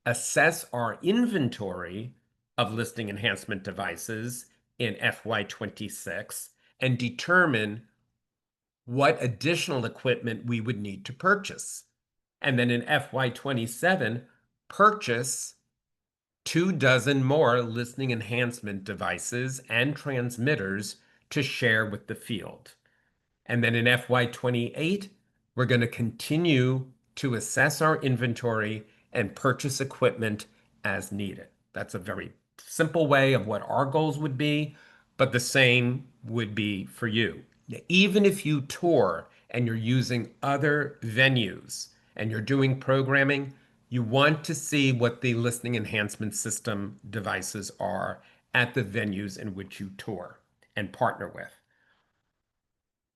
assess our inventory of listening enhancement devices in FY26 and determine what additional equipment we would need to purchase. And then in FY27, purchase 24 more listening enhancement devices and transmitters to share with the field. And then in FY28, we're going to continue to assess our inventory and purchase equipment as needed. That's a very simple way of what our goals would be, but the same would be for you. Even if you tour and you're using other venues and you're doing programming, you want to see what the listening enhancement system devices are at the venues in which you tour and partner with.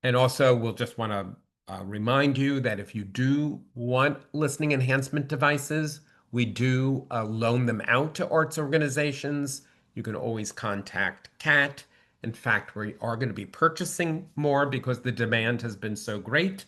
And also, we'll just want to remind you that if you do want listening enhancement devices, we do loan them out to arts organizations. You can always contact Kat. In fact, we are going to be purchasing more because the demand has been so great.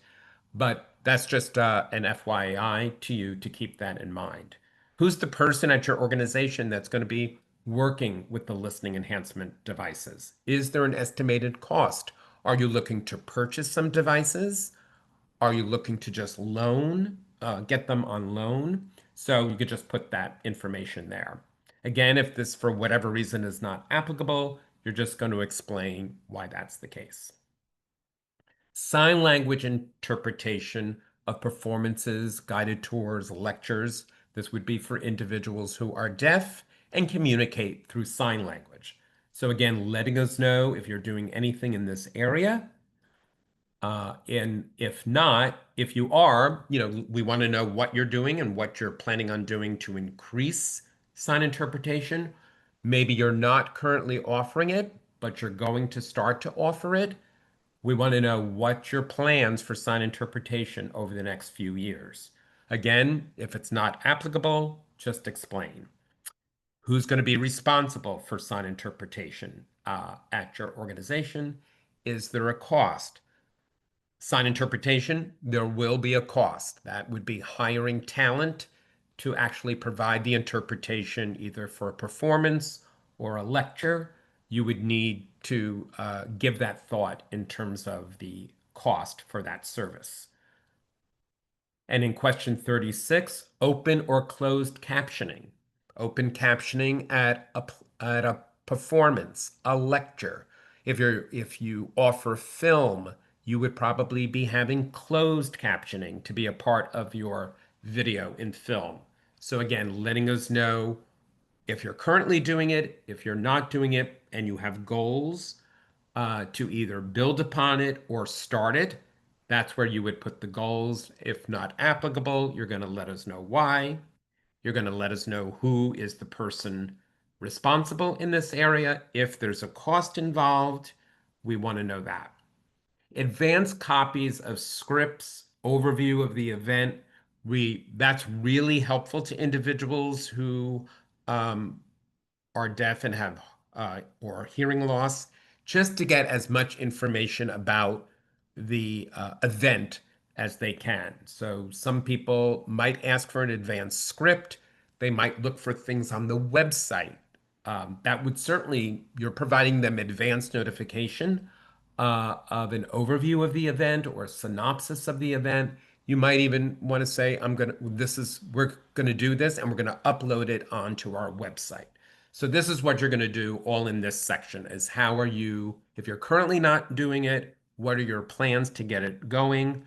But that's just an FYI to you to keep that in mind. Who's the person at your organization that's going to be working with the listening enhancement devices? Is there an estimated cost? Are you looking to purchase some devices? Are you looking to just get them on loan? So you could just put that information there. Again, if this for whatever reason is not applicable, you're just going to explain why that's the case. Sign language interpretation of performances, guided tours, lectures. This would be for individuals who are deaf and communicate through sign language. So again, letting us know if you're doing anything in this area. And if not, if you are, we want to know what you're doing and what you're planning on doing to increase sign interpretation. Maybe you're not currently offering it, but you're going to start to offer it. We want to know what your plans for sign interpretation over the next few years. Again, if it's not applicable, just explain. Who's going to be responsible for sign interpretation at your organization? Is there a cost? Sign interpretation, there will be a cost. That would be hiring talent to actually provide the interpretation, either for a performance or a lecture. You would need to give that thought in terms of the cost for that service. And in question 36, open or closed captioning. Open captioning at a performance, a lecture. If you offer film, you would probably be having closed captioning to be a part of your video in film. So again, letting us know if you're currently doing it, if you're not doing it, and you have goals to either build upon it or start it. That's where you would put the goals. If not applicable, you're going to let us know why. You're going to let us know who is the person responsible in this area. If there's a cost involved, we want to know that. Advanced copies of scripts, overview of the event. That's really helpful to individuals who are deaf and have or hearing loss, just to get as much information about the event as they can. So some people might ask for an advanced script. They might look for things on the website. That would certainly, you're providing them advanced notification of an overview of the event or a synopsis of the event. You might even want to say, we're going to do this and we're going to upload it onto our website. So this is what you're going to do all in this section is how are you, if you're currently not doing it, what are your plans to get it going?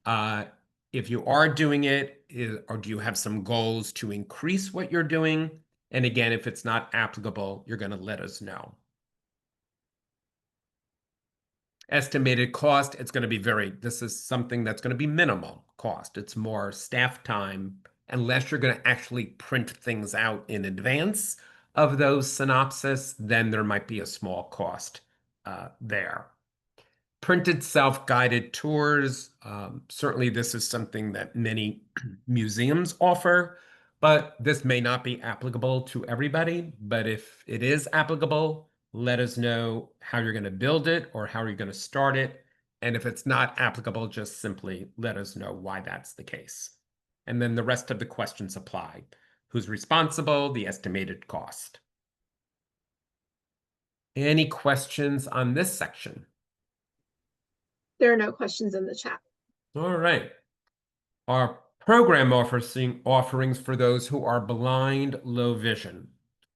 If you are doing it, or do you have some goals to increase what you're doing? And again, if it's not applicable, you're going to let us know. Estimated cost, it's going to be this is something that's going to be minimal cost. It's more staff time, unless you're going to actually print things out in advance of those synopsis, then there might be a small cost there. Printed self-guided tours. Certainly this is something that many museums offer, but this may not be applicable to everybody. But if it is applicable, let us know how you're going to build it or how you're going to start it. And if it's not applicable, just simply let us know why that's the case. And then the rest of the questions apply. Who's responsible, the estimated cost. Any questions on this section? There are no questions in the chat. All right. Our program offerings for those who are blind, low vision.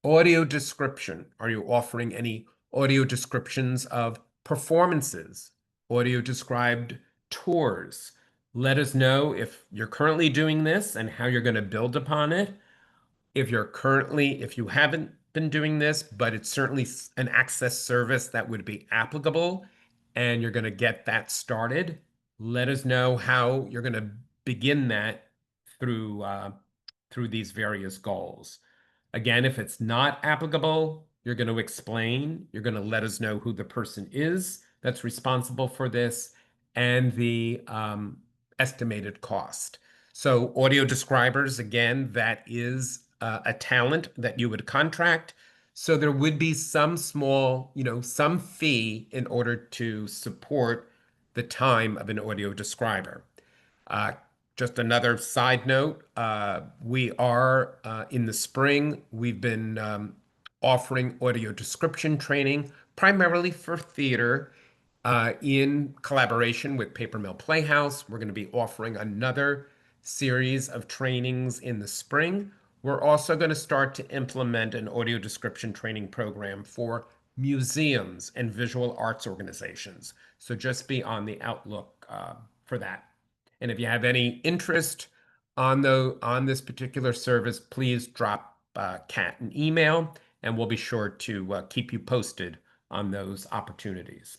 Audio description. Are you offering any audio descriptions of performances? Audio described tours. Let us know if you're currently doing this and how you're going to build upon it. If you haven't been doing this, but it's certainly an access service that would be applicable and you're going to get that started, let us know how you're going to begin that through these various goals. Again, if it's not applicable, you're going to explain, you're going to let us know who the person is that's responsible for this and the estimated cost. So audio describers, again, that is a talent that you would contract. So there would be some small, some fee in order to support the time of an audio describer. Just another side note, we are in the spring, we've been offering audio description training primarily for theater in collaboration with Paper Mill Playhouse. We're going to be offering another series of trainings in the spring. We're also going to start to implement an audio description training program for museums and visual arts organizations. So just be on the outlook for that. And if you have any interest on this particular service, please drop Kat an email, and we'll be sure to keep you posted on those opportunities.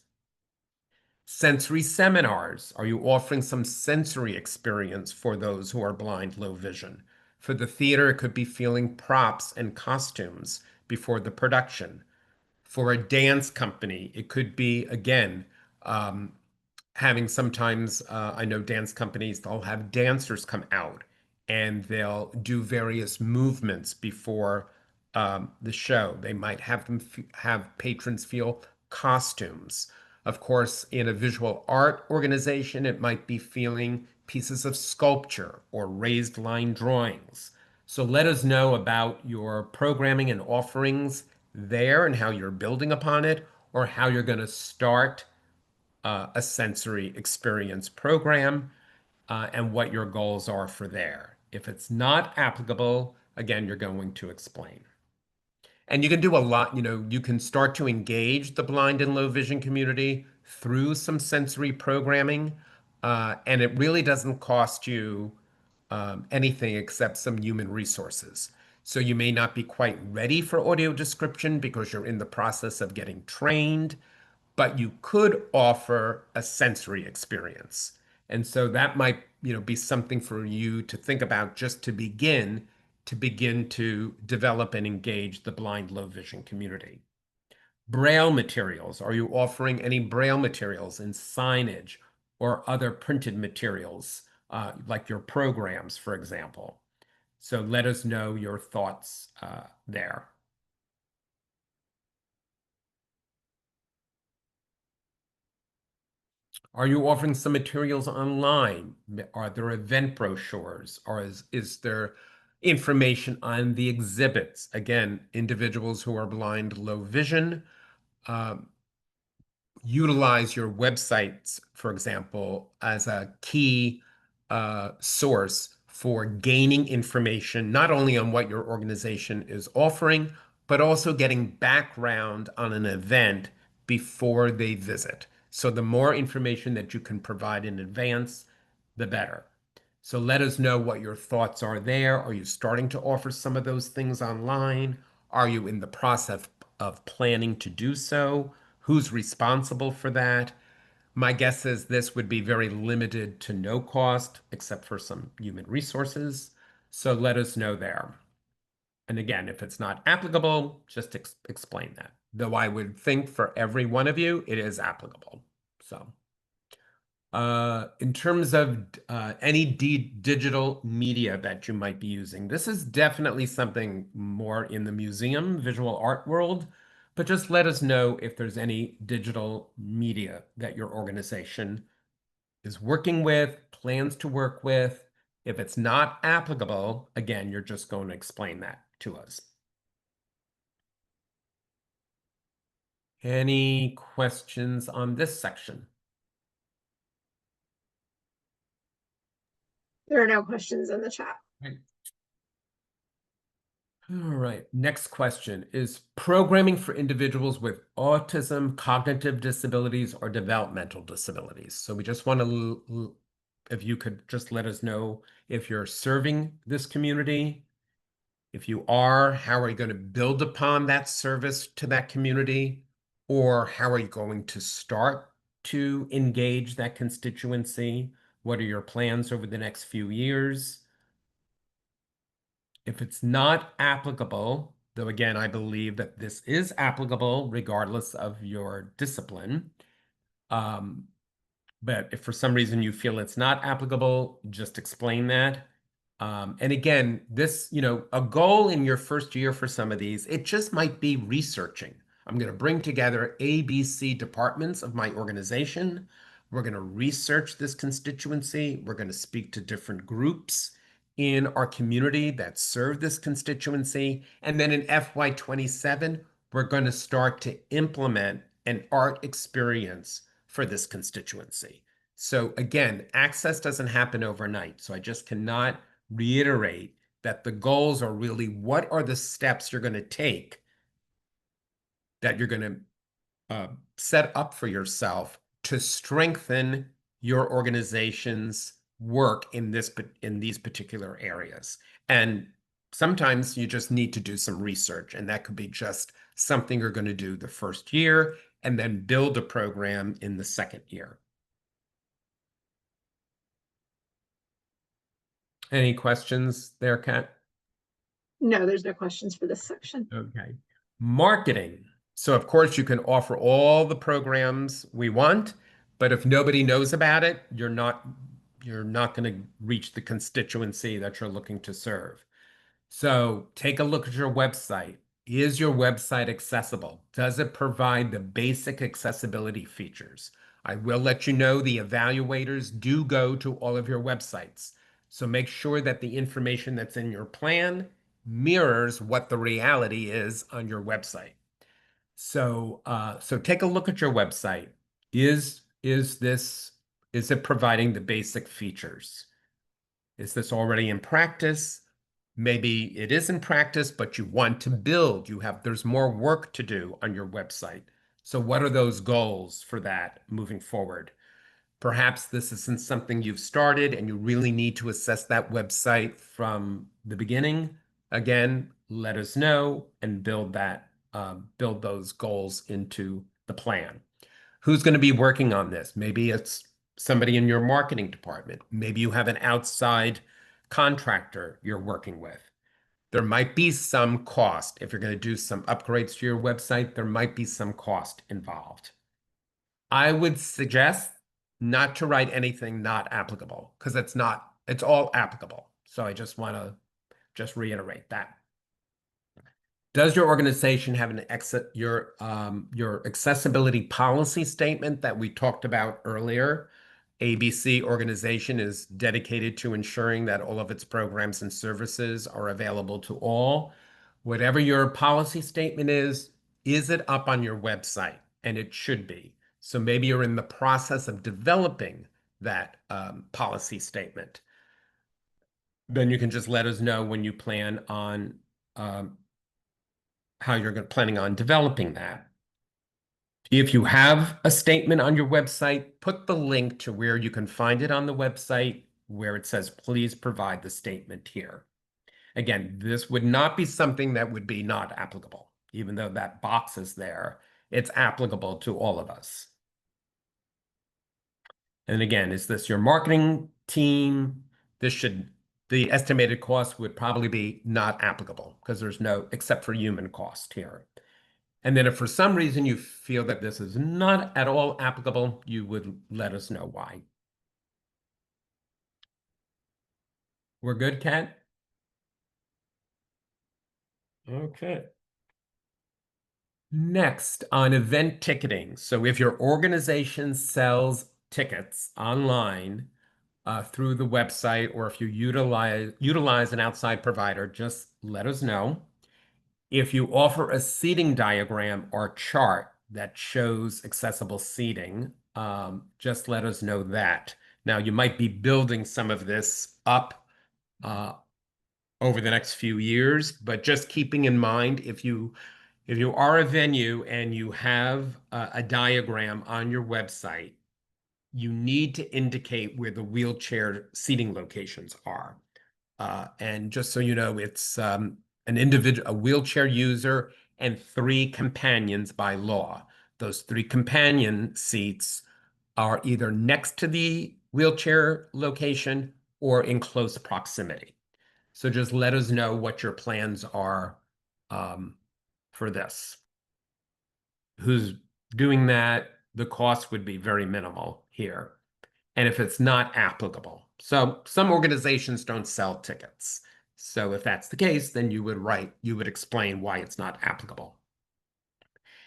Sensory seminars. Are you offering some sensory experience for those who are blind, low vision? For the theater, it could be feeling props and costumes before the production. For a dance company, it could be, again, having sometimes, I know dance companies, they'll have dancers come out and they'll do various movements before the show. They might have them have patrons feel costumes. Of course, in a visual art organization, it might be feeling pieces of sculpture or raised line drawings. So let us know about your programming and offerings there and how you're building upon it, or how you're going to start a sensory experience program, and what your goals are for there. If it's not applicable, again, you're going to explain. And you can do a lot, you can start to engage the blind and low vision community through some sensory programming. And it really doesn't cost you anything except some human resources. So you may not be quite ready for audio description because you're in the process of getting trained, but you could offer a sensory experience. And so that might, be something for you to think about just to begin to develop and engage the blind low vision community. Braille materials. Are you offering any Braille materials and signage or other printed materials, like your programs, for example? So let us know your thoughts there. Are you offering some materials online? Are there event brochures? Or is there information on the exhibits? Again, individuals who are blind, low vision, utilize your websites, for example, as a key source for gaining information, not only on what your organization is offering, but also getting background on an event before they visit. So the more information that you can provide in advance, the better. So let us know what your thoughts are there. Are you starting to offer some of those things online? Are you in the process of planning to do so? Who's responsible for that? My guess is this would be very limited to no cost, except for some human resources. So let us know there. And again, if it's not applicable, just explain that. Though I would think for every one of you, it is applicable. So in terms of any digital media that you might be using, this is definitely something more in the museum, visual art world, but just let us know if there's any digital media that your organization is working with, plans to work with. If it's not applicable, again, you're just going to explain that to us. Any questions on this section? There are no questions in the chat. Right. All right, next question. Is programming for individuals with autism, cognitive disabilities, or developmental disabilities? So we just want to, if you could just let us know if you're serving this community. If you are, how are you going to build upon that service to that community? Or how are you going to start to engage that constituency? What are your plans over the next few years? If it's not applicable, though again, I believe that this is applicable regardless of your discipline. But if for some reason you feel it's not applicable, just explain that. And again, this, a goal in your first year for some of these, it just might be researching. I'm going to bring together ABC departments of my organization. We're going to research this constituency. We're going to speak to different groups in our community that serve this constituency. And then in FY27, we're going to start to implement an art experience for this constituency. So again, access doesn't happen overnight. So I just cannot reiterate that the goals are really what are the steps you're going to take that you're going to set up for yourself to strengthen your organization's work in these particular areas. And sometimes you just need to do some research, and that could be just something you're going to do the first year and then build a program in the second year. Any questions there, Kat? No, there's no questions for this section. Okay. Marketing. So of course you can offer all the programs we want, but if nobody knows about it, you're not going to reach the constituency that you're looking to serve. So take a look at your website. Is your website accessible? Does it provide the basic accessibility features? I will let you know the evaluators do go to all of your websites. So make sure that the information that's in your plan mirrors what the reality is on your website. So take a look at your website. Is it providing the basic features? Is this already in practice? Maybe it is in practice, but you want to build. There's more work to do on your website. So what are those goals for that moving forward? Perhaps this isn't something you've started and you really need to assess that website from the beginning. Again, let us know and build those goals into the plan. Who's going to be working on this? Maybe it's somebody in your marketing department. Maybe you have an outside contractor you're working with. There might be some cost. If you're going to do some upgrades to your website, there might be some cost involved. I would suggest not to write anything not applicable because it's all applicable. So I just want to reiterate that. Does your organization have your accessibility policy statement that we talked about earlier? ABC organization is dedicated to ensuring that all of its programs and services are available to all. Whatever your policy statement is it up on your website? And it should be. So maybe you're in the process of developing that policy statement. Then you can just let us know when you plan on how you're planning on developing that. If you have a statement on your website, put the link to where you can find it on the website where it says, please provide the statement here. Again, this would not be something that would be not applicable, even though that box is there. It's applicable to all of us. And again, is this your marketing team? The estimated cost would probably be not applicable because there's no, except for human cost here. And then if for some reason you feel that this is not at all applicable, you would let us know why. We're good, Kat? Okay. Next, on event ticketing. So if your organization sells tickets online through the website, or if you utilize an outside provider, just let us know. If you offer a seating diagram or chart that shows accessible seating, just let us know that. Now, you might be building some of this up over the next few years, but just keeping in mind, if you are a venue and you have a diagram on your website, you need to indicate where the wheelchair seating locations are. And just so you know, it's a wheelchair user and 3 companions by law. Those 3 companion seats are either next to the wheelchair location or in close proximity. So just let us know what your plans are for this. Who's doing that? The cost would be very minimal here. And if it's not applicable. So some organizations don't sell tickets. So if that's the case, then you would explain why it's not applicable.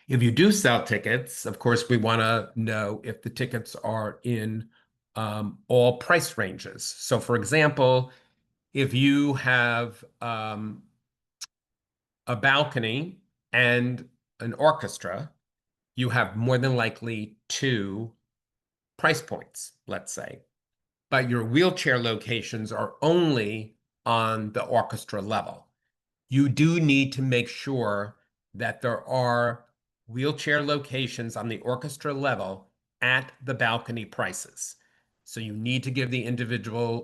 If you do sell tickets, of course, we want to know if the tickets are in all price ranges. So for example, if you have a balcony and an orchestra, you have more than likely 2 price points, let's say. But your wheelchair locations are only on the orchestra level. You do need to make sure that there are wheelchair locations on the orchestra level at the balcony prices. So you need to give the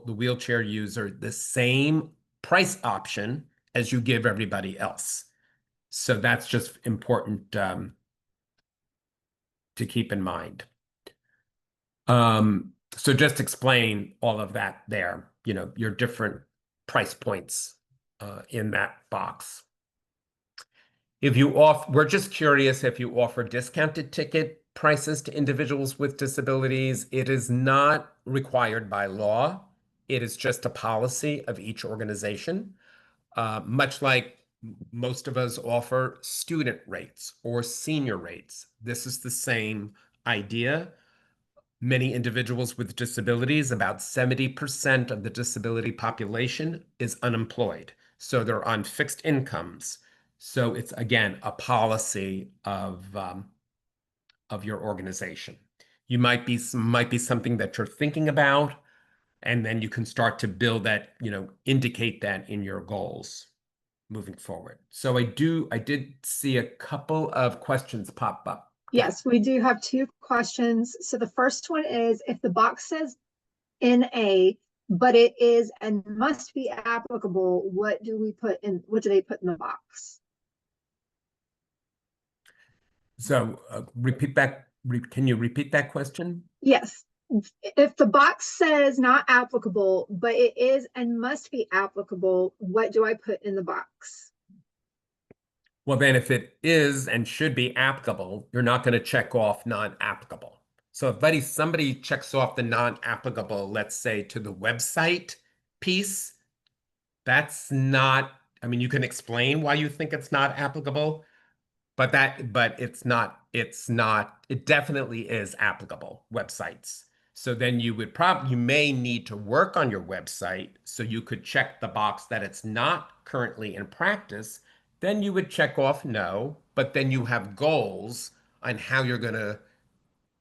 wheelchair user, the same price option as you give everybody else. So that's just important to keep in mind. So just explain all of that there, your different price points in that box. We're just curious if you offer discounted ticket prices to individuals with disabilities. It is not required by law. It is just a policy of each organization, much like most of us offer student rates or senior rates. This is the same idea. Many individuals with disabilities, about 70% of the disability population is unemployed. So they're on fixed incomes. So it's, again, a policy of your organization. You might be something that you're thinking about, and then you can start to build that, indicate that in your goals moving forward. So I did see a couple of questions pop up. Yes, we do have two questions. So the first one is, if the box says NA, but it is and must be applicable, what do they put in the box? So can you repeat that question? Yes. If the box says not applicable, but it is and must be applicable, what do I put in the box? Well, then if it is and should be applicable, you're not going to check off non-applicable. So if somebody checks off the non-applicable, let's say to the website piece, that's not, you can explain why you think it's not applicable, but it definitely is applicable, websites. So then you may need to work on your website so you could check the box that it's not currently in practice. Then you would check off no, but then you have goals on how you're going to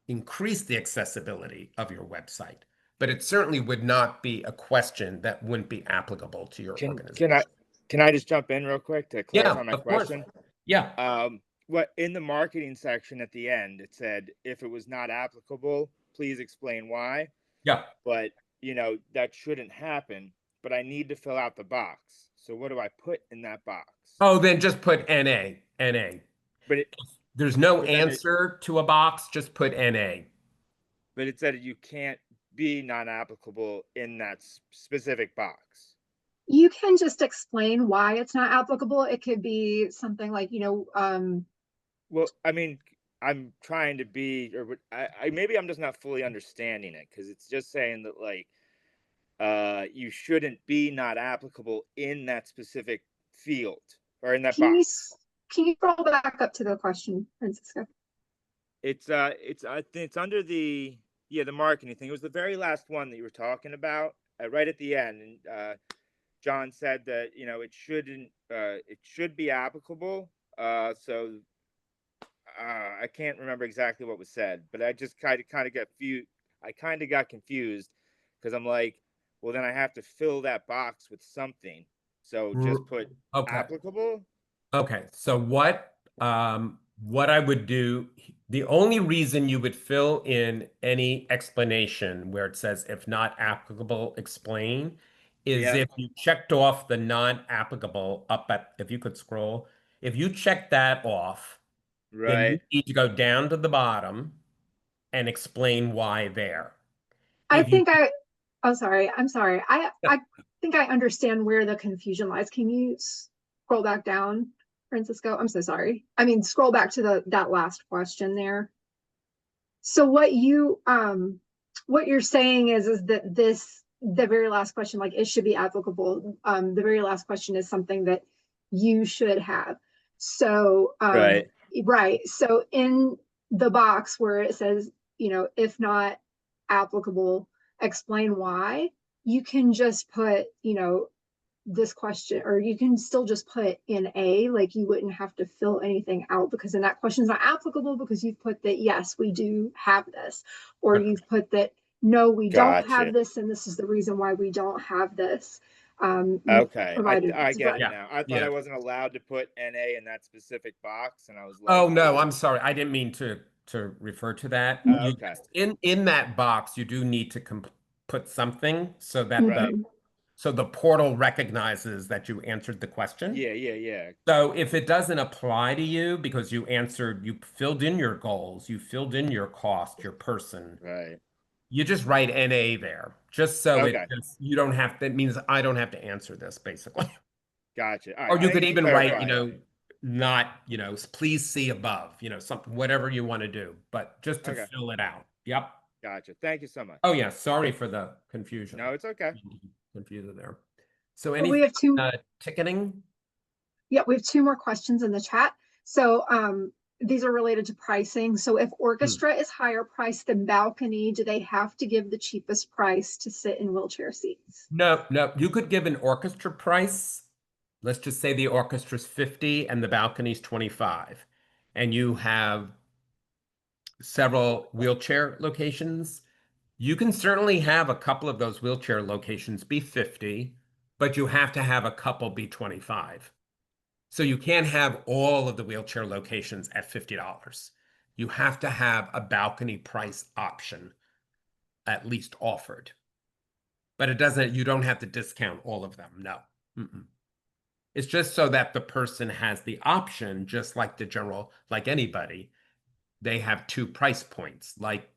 increase the accessibility of your website. But it certainly would not be a question that wouldn't be applicable to your organization. Can I just jump in real quick to clarify my question? Course. Yeah. What in the marketing section at the end, it said, if it was not applicable, please explain why. Yeah. But, that shouldn't happen, but I need to fill out the box. So what do I put in that box? Oh, then just put NA. But there's no answer to a box, just put NA. But it said you can't be non-applicable in that specific box. You can just explain why it's not applicable. It could be something like, well, I'm trying to be, or maybe I'm just not fully understanding it, because it's just saying that you shouldn't be not applicable in that specific field or in that box. Can you scroll back up to the question, Francisco? It's under the marketing thing. It was the very last one that you were talking about, right at the end. And John said that it should be applicable. So I can't remember exactly what was said, but I just kind of got confused, because I'm like, well, then I have to fill that box with something. So just put applicable. Okay. So what I would do, the only reason you would fill in any explanation where it says if not applicable, explain, is if you checked off the non-applicable if you could scroll, if you check that off, then you need to go down to the bottom and explain why there. I'm sorry. I think I understand where the confusion lies. Can you scroll back down, Francisco? I'm so sorry. Scroll back to that last question there. So what you're saying is that the very last question, like it should be applicable. The very last question is something that you should have. So right. So in the box where it says, if not applicable, explain why, you can just put, this question, or you can still just put in A, like you wouldn't have to fill anything out, because then that question is not applicable because you've put that, yes, we do have this, or you've put that, no, we don't have this, and this is the reason why we don't have this. Okay, I get it now. I thought I wasn't allowed to put NA in that specific box, and I was like, oh no, I'm sorry, I didn't mean to refer to that. Okay. In that box, you do need to put something so that So the portal recognizes that you answered the question. Yeah. So if it doesn't apply to you because you answered, you filled in your goals, you filled in your cost, your person, Right. you just write NA there, just so Okay. you don't have, that means I don't have to answer this basically. Gotcha. All right. Or you Thank could you for even write, clarifying. not, please see above, something, whatever you want to do, but just to Okay. fill it out. Yep. Gotcha. Thank you so much. Oh yeah, sorry for the confusion. No, it's okay. Confusion there. So But we anything, have two, ticketing? yeah, we have two more questions in the chat. So these are related to pricing. So if orchestra is higher priced than balcony, do they have to give the cheapest price to sit in wheelchair seats? No, you could give an orchestra price. Let's just say the orchestra's 50 and the balcony's 25. And you have several wheelchair locations. You can certainly have a couple of those wheelchair locations be 50, but you have to have a couple be 25. So you can't have all of the wheelchair locations at $50. You have to have a balcony price option at least offered. But you don't have to discount all of them. No. Mm-mm. It's just so that the person has the option, just like like anybody, they have two price points, like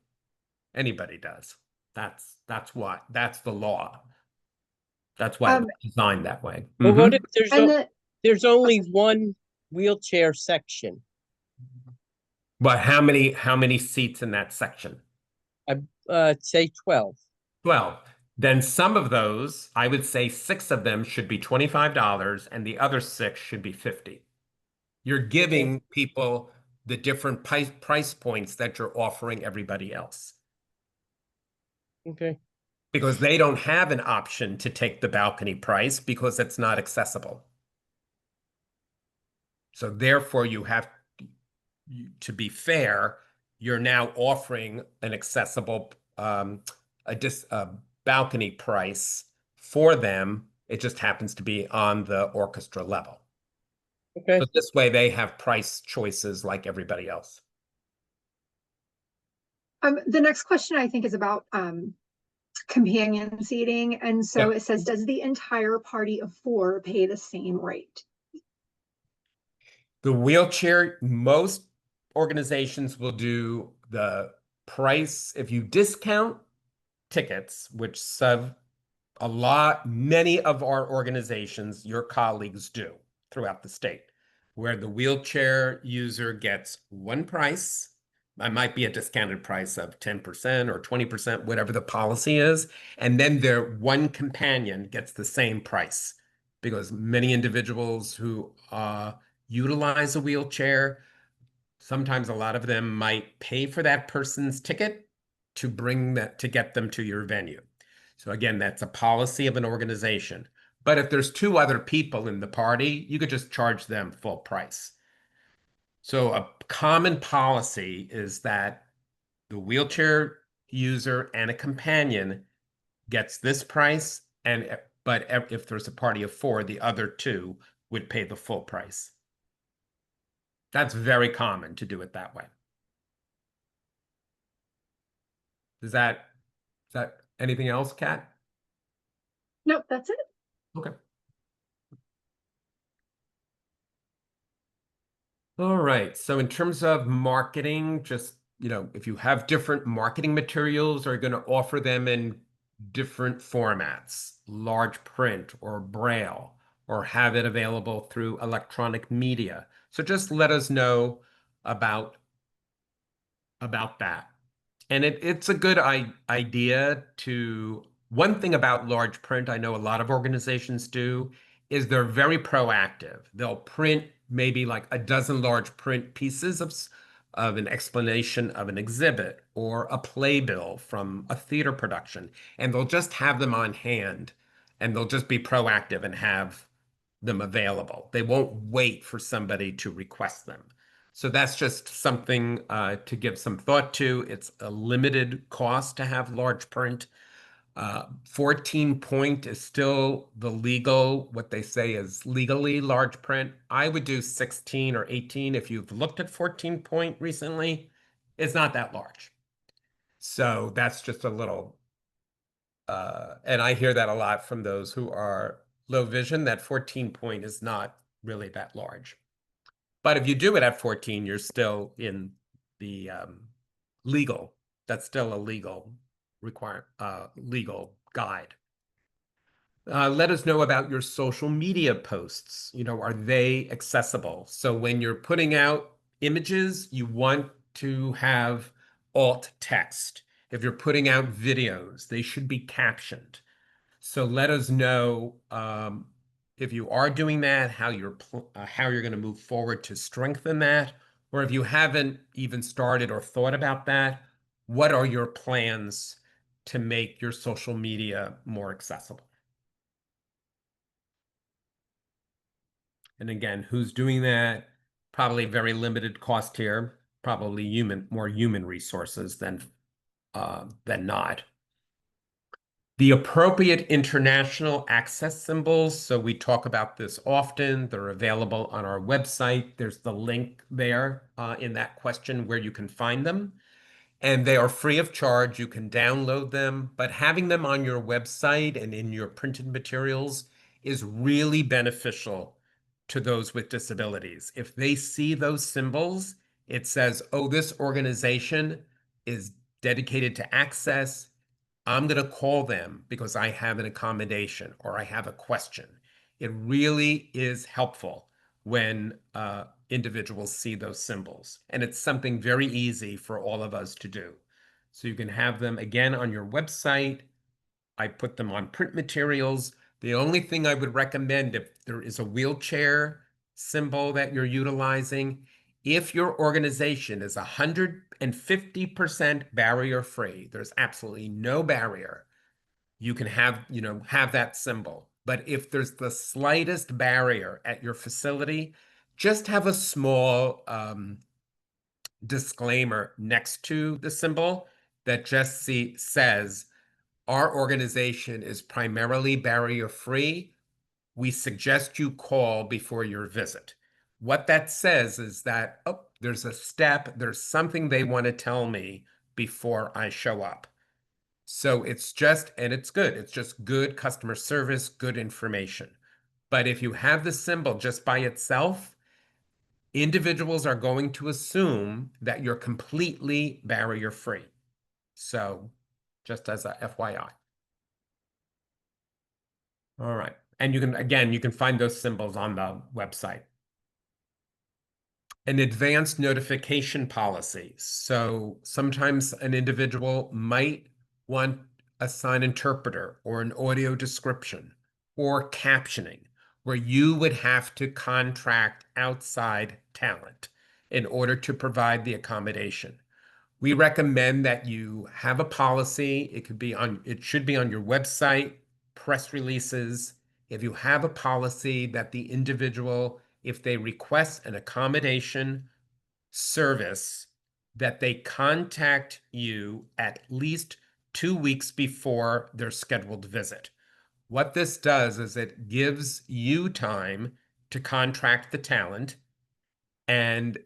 anybody does. That's the law. That's why it was designed that way. But what if there's oh, only one wheelchair section? But how many seats in that section? I'd say 12. 12. Then some of those, I would say 6 of them should be $25 and the other 6 should be 50. You're giving people the different price points that you're offering everybody else. Okay. Because they don't have an option to take the balcony price because it's not accessible. So therefore you have to be fair, you're now offering an accessible a balcony price for them. It just happens to be on the orchestra level. Okay. So this way they have price choices like everybody else. The next question I think is about companion seating. And so it says, does the entire party of 4 pay the same rate? The wheelchair, most organizations will do the price. If you discount tickets, which many of our organizations, your colleagues do throughout the state, where the wheelchair user gets one price. It might be a discounted price of 10% or 20%, whatever the policy is. And then their one companion gets the same price because many individuals who utilize a wheelchair, sometimes a lot of them might pay for that person's ticket to get them to your venue. So again, that's a policy of an organization. But if there's 2 other people in the party, you could just charge them full price. So a common policy is that the wheelchair user and a companion gets this price, but if there's a party of 4, the other 2 would pay the full price. That's very common to do it that way. Is that anything else, Kat? Nope, that's it. Okay. All right. So in terms of marketing, just, if you have different marketing materials, are you going to offer them in different formats, large print or braille, or have it available through electronic media? So just let us know about that. And it's a good idea one thing about large print, I know a lot of organizations do, is they're very proactive. They'll print maybe like a dozen large print pieces of an explanation of an exhibit or a playbill from a theater production, and they'll just have them on hand, and they'll just be proactive and have them available. They won't wait for somebody to request them. So that's just something to give some thought to. It's a limited cost to have large print. 14 point is still what they say is legally large print. I would do 16 or 18 if you've looked at 14 point recently. It's not that large. So that's just a little And I hear that a lot from those who are low vision, that 14 point is not really that large. But if you do it at 14, you're still in the legal, that's still a legal legal guide. Let us know about your social media posts. Are they accessible? So when you're putting out images, you want to have alt text. If you're putting out videos, they should be captioned. So let us know if you are doing that, how you're going to move forward to strengthen that, or if you haven't even started or thought about that, what are your plans to make your social media more accessible? And again, who's doing that? Probably very limited cost here, probably more human resources than not. The appropriate international access symbols. So we talk about this often. They're available on our website. There's the link there in that question where you can find them. And they are free of charge. You can download them, but having them on your website and in your printed materials is really beneficial to those with disabilities. If they see those symbols, it says, oh, this organization is dedicated to access. I'm going to call them because I have an accommodation or I have a question. It really is helpful when individuals see those symbols. And it's something very easy for all of us to do. So you can have them again on your website. I put them on print materials. The only thing I would recommend, if there is a wheelchair symbol that you're utilizing, if your organization is 150% barrier free, there's absolutely no barrier, you can have that symbol. But if there's the slightest barrier at your facility, just have a small disclaimer next to the symbol that just says, our organization is primarily barrier free. We suggest you call before your visit. What that says is that, oh, there's a step, there's something they want to tell me before I show up. So it's just, and it's good. It's just good customer service, good information. But if you have the symbol just by itself, individuals are going to assume that you're completely barrier free. So just as a FYI. All right. And you can find those symbols on the website. An advanced notification policy. So sometimes an individual might want a sign interpreter or an audio description or captioning, where you would have to contract outside talent in order to provide the accommodation. We recommend that you have a policy. It should be on your website, press releases. If you have a policy that the individual, if they request an accommodation service, that they contact you at least 2 weeks before their scheduled visit. What this does is it gives you time to contract the talent, and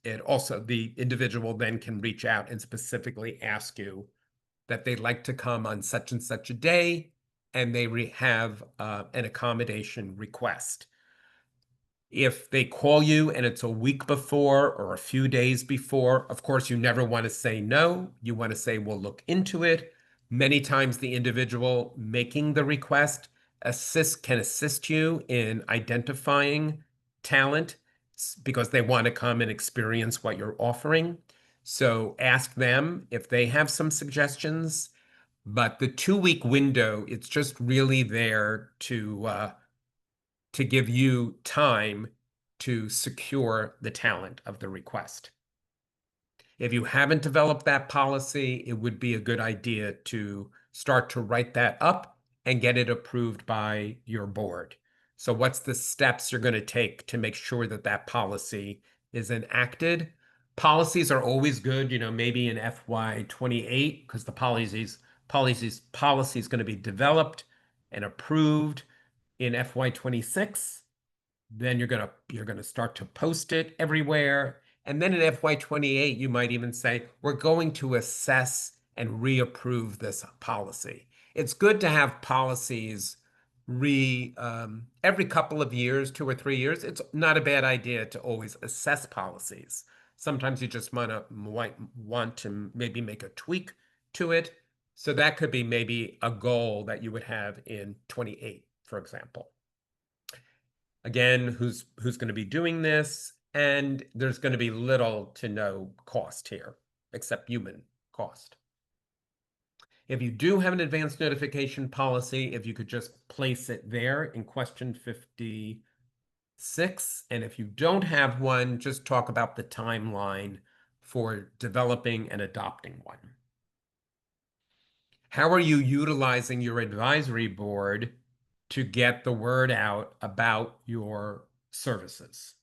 the individual then can reach out and specifically ask you that they'd like to come on such and such a day, and they have an accommodation request. If they call you and it's a week before or a few days before, of course, you never want to say no. You want to say, we'll look into it. Many times the individual making the request can assist you in identifying talent because they want to come and experience what you're offering. So ask them if they have some suggestions. But the 2-week window, it's just really there to give you time to secure the talent of the request. If you haven't developed that policy, it would be a good idea to start to write that up and get it approved by your board. So what's the steps you're going to take to make sure that that policy is enacted? Policies are always good, maybe in FY28, because the policy is going to be developed and approved in FY26. Then you're gonna start to post it everywhere. And then in FY28, you might even say, we're going to assess and reapprove this policy. It's good to have policies every couple of years, 2 or 3 years. It's not a bad idea to always assess policies. Sometimes you just might want to maybe make a tweak to it. So that could be maybe a goal that you would have in 28, for example. Again, who's going to be doing this? And there's going to be little to no cost here, except human cost. If you do have an advanced notification policy, if you could just place it there in question 56. And if you don't have one, just talk about the timeline for developing and adopting one. How are you utilizing your advisory board to get the word out about your services?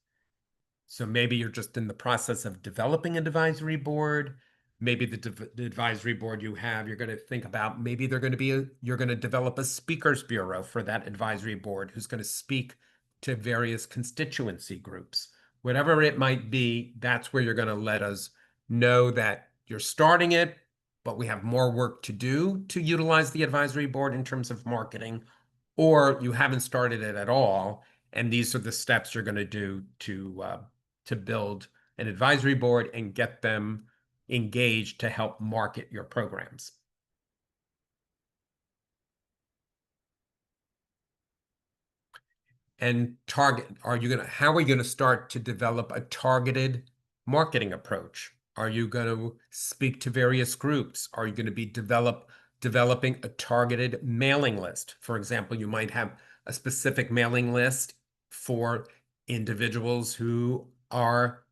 So maybe you're just in the process of developing an advisory board. Maybe the advisory board you have, you're going to think about, maybe you're going to develop a speakers bureau for that advisory board who's going to speak to various constituency groups. Whatever it might be, that's where you're going to let us know that you're starting it, but we have more work to do to utilize the advisory board in terms of marketing, or you haven't started it at all, and these are the steps you're going to do to build an advisory board and get them engaged to help market your programs. And how are you going to start to develop a targeted marketing approach? Are you going to speak to various groups? Are you going to be developing a targeted mailing list? For example, you might have a specific mailing list for individuals who are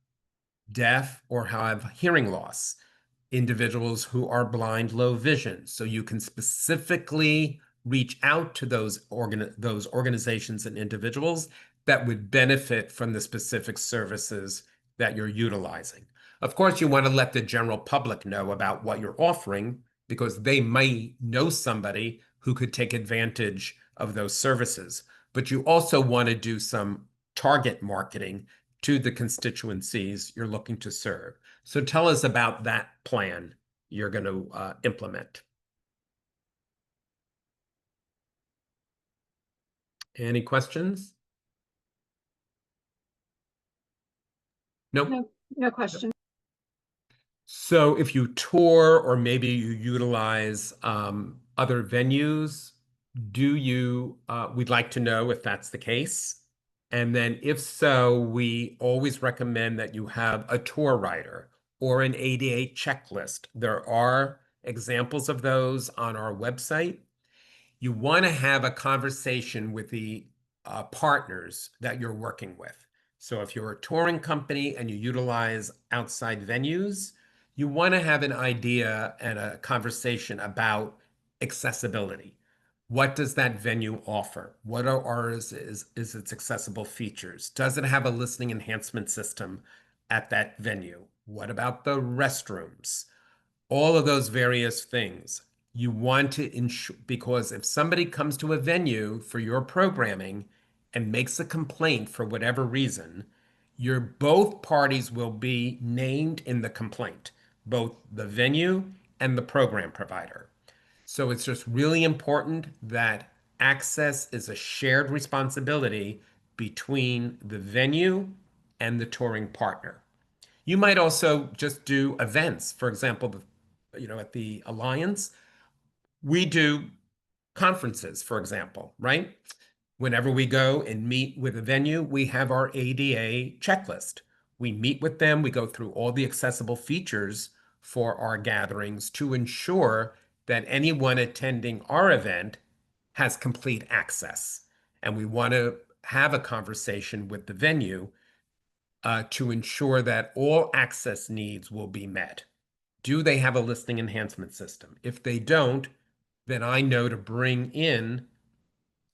deaf or have hearing loss, individuals who are blind, low vision. So you can specifically reach out to those organizations and individuals that would benefit from the specific services that you're utilizing. Of course, you want to let the general public know about what you're offering, because they might know somebody who could take advantage of those services. But you also want to do some target marketing to the constituencies you're looking to serve. So tell us about that plan you're going to implement. Any questions? Nope. No question. So if you tour or maybe you utilize other venues, we'd like to know if that's the case. And then if so, we always recommend that you have a tour writer or an ADA checklist. There are examples of those on our website. You want to have a conversation with the partners that you're working with. So if you're a touring company and you utilize outside venues, you want to have an idea and a conversation about accessibility. What does that venue offer? What are its accessible features? Does it have a listening enhancement system at that venue? What about the restrooms? All of those various things. You want to ensure, because if somebody comes to a venue for your programming and makes a complaint for whatever reason, both parties will be named in the complaint, both the venue and the program provider. So it's just really important that access is a shared responsibility between the venue and the touring partner. You might also just do events. For example, at the Alliance, we do conferences, for example, right? Whenever we go and meet with a venue, we have our ADA checklist. We meet with them, we go through all the accessible features for our gatherings to ensure that anyone attending our event has complete access. And we want to have a conversation with the venue to ensure that all access needs will be met. Do they have a listening enhancement system? If they don't, then I know to bring in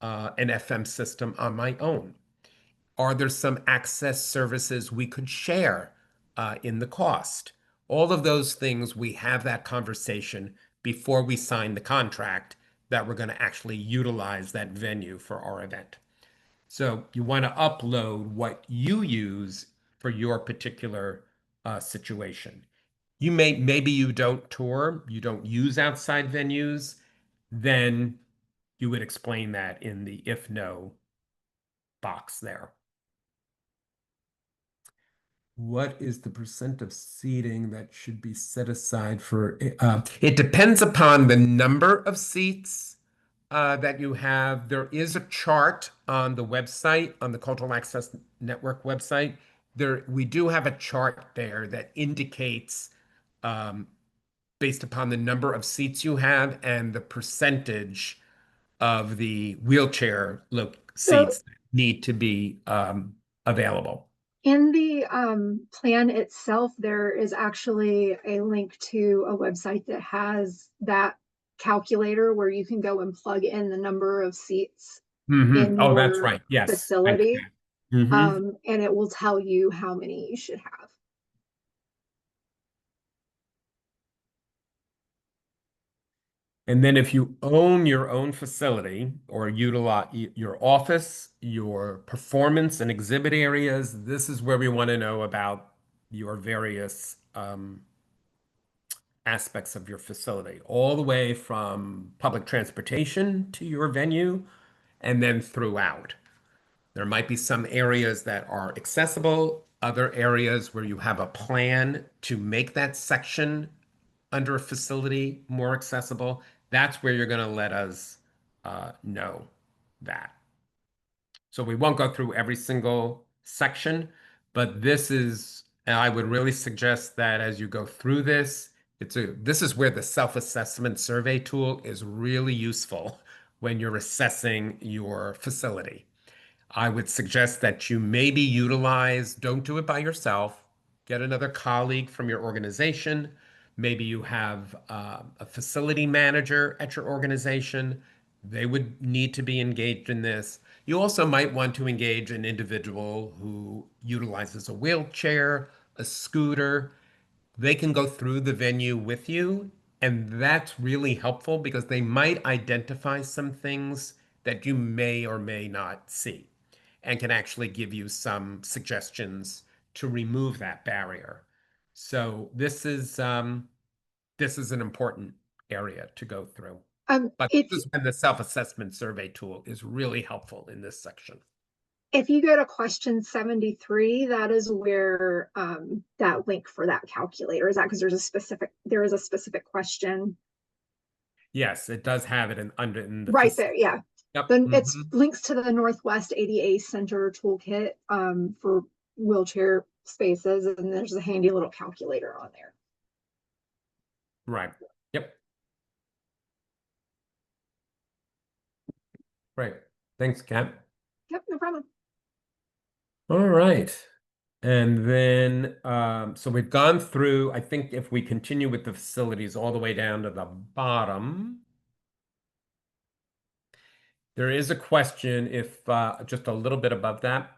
an FM system on my own. Are there some access services we could share in the cost? All of those things, we have that conversation before we sign the contract that we're going to actually utilize that venue for our event. So you want to upload what you use for your particular situation. maybe you don't tour, you don't use outside venues, then you would explain that in the if no box there. What is the percent of seating that should be set aside for, it depends upon the number of seats that you have. There is a chart on the website, on the Cultural Access Network website. We do have a chart there that indicates, based upon the number of seats you have and the percentage of the wheelchair So seats that need to be available. in the plan itself, there is actually a link to a website that has that calculator where you can go and plug in the number of seats in Oh, that's your right. Yes. facility, Mhm. and it will tell you how many you should have. And then if you own your own facility or utilize your office, your performance and exhibit areas, this is where we want to know about your various aspects of your facility, all the way from public transportation to your venue and then throughout. There might be some areas that are accessible, other areas where you have a plan to make that section under a facility more accessible. That's where you're going to let us know that. So we won't go through every single section, but I would really suggest that as you go through this, this is where the self-assessment survey tool is really useful when you're assessing your facility. I would suggest that you don't do it by yourself, get another colleague from your organization. Maybe you have a facility manager at your organization. They would need to be engaged in this. You also might want to engage an individual who utilizes a wheelchair, a scooter. They can go through the venue with you, and that's really helpful because they might identify some things that you may or may not see and can actually give you some suggestions to remove that barrier. So this is an important area to go through. But If this is when the self-assessment survey tool is really helpful in this section. if you go to question 73, that is where that link for that calculator is at, because there is a specific question Yes, it does have it in the right there. Yeah. Yep. Then it's links to the Northwest ADA Center toolkit for wheelchair spaces, and there's a handy little calculator on there. Right. Yep. Right. Thanks, Kat. Yep, no problem. All right. And then, so we've gone through, I think if we continue with the facilities all the way down to the bottom, there is a question if just a little bit above that.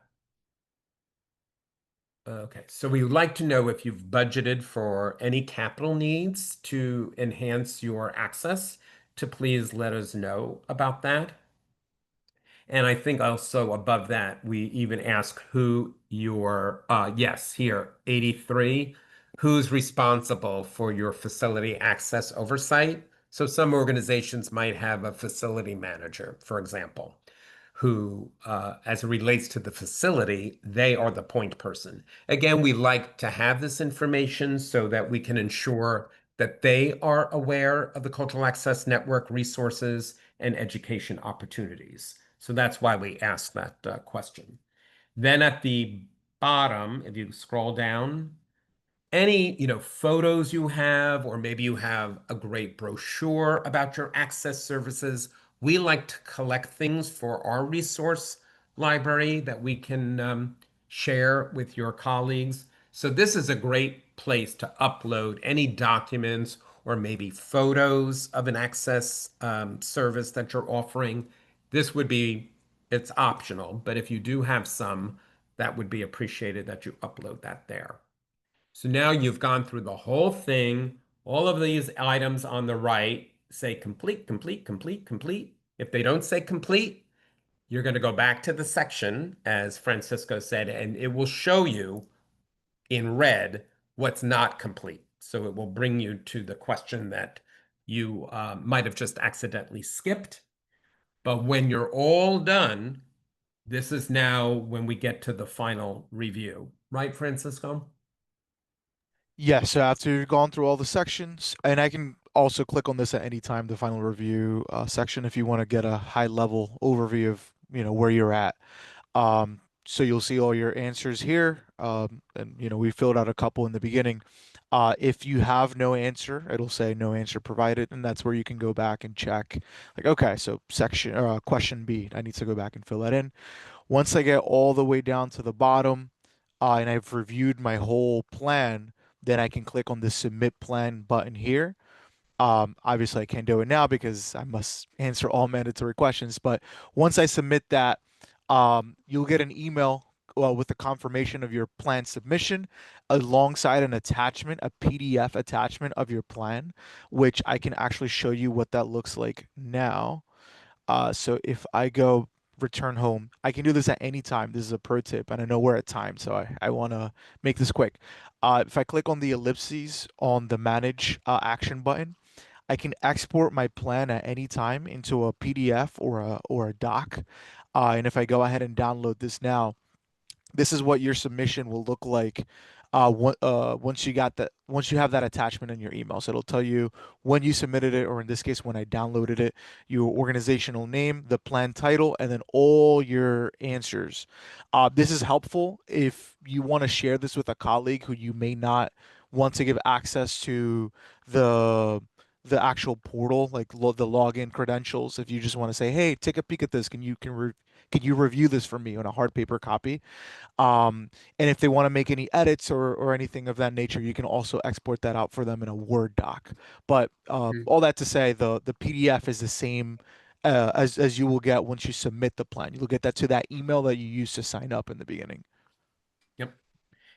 Okay, so we would like to know if you've budgeted for any capital needs to enhance your access, to please let us know about that. And I think also above that, we even ask who yes, here, 83, who's responsible for your facility access oversight. So some organizations might have a facility manager, for example, who, as it relates to the facility, they are the point person. Again, we like to have this information so that we can ensure that they are aware of the Cultural Access Network resources and education opportunities. So that's why we asked that question. Then at the bottom, if you scroll down, any photos you have, or maybe you have a great brochure about your access services. We like to collect things for our resource library that we can share with your colleagues. So this is a great place to upload any documents or maybe photos of an access service that you're offering. It's optional, but if you do have some, that would be appreciated that you upload that there. So now you've gone through the whole thing. All of these items on the right say complete, complete, complete, complete. If they don't say complete, you're going to go back to the section, as Francisco said, and it will show you in red what's not complete. So it will bring you to the question that you might have just accidentally skipped. But when you're all done, this is now when we get to the final review. Right, Francisco? Yes, so after you've gone through all the sections, and I can also click on this at any time, the final review section, if you want to get a high level overview of, where you're at. So you'll see all your answers here. And we filled out a couple in the beginning. If you have no answer, it'll say no answer provided, and that's where you can go back and check. Like, okay, so section question B, I need to go back and fill that in. Once I get all the way down to the bottom, and I've reviewed my whole plan, then I can click on the submit plan button here. Obviously, I can't do it now because I must answer all mandatory questions. But once I submit that, you'll get an email with the confirmation of your plan submission alongside an attachment, a PDF attachment of your plan, which I can actually show you what that looks like now. So if I go return home, I can do this at any time. This is a pro tip, and I know we're at time, so I want to make this quick. If I click on the ellipses on the manage action button, I can export my plan at any time into a PDF or a doc. And if I go ahead and download this now, this is what your submission will look like once you have that attachment in your email. So it'll tell you when you submitted it, or in this case, when I downloaded it, your organizational name, the plan title, and then all your answers. This is helpful if you want to share this with a colleague who you may not want to give access to the the actual portal, like the login credentials. If you just want to say, "Hey, take a peek at this. Can you review this for me on a hard paper copy?" And if they want to make any edits or anything of that nature, you can also export that out for them in a Word doc. But all that to say, the PDF is the same as you will get once you submit the plan. You'll get that to that email that you used to sign up in the beginning. Yep.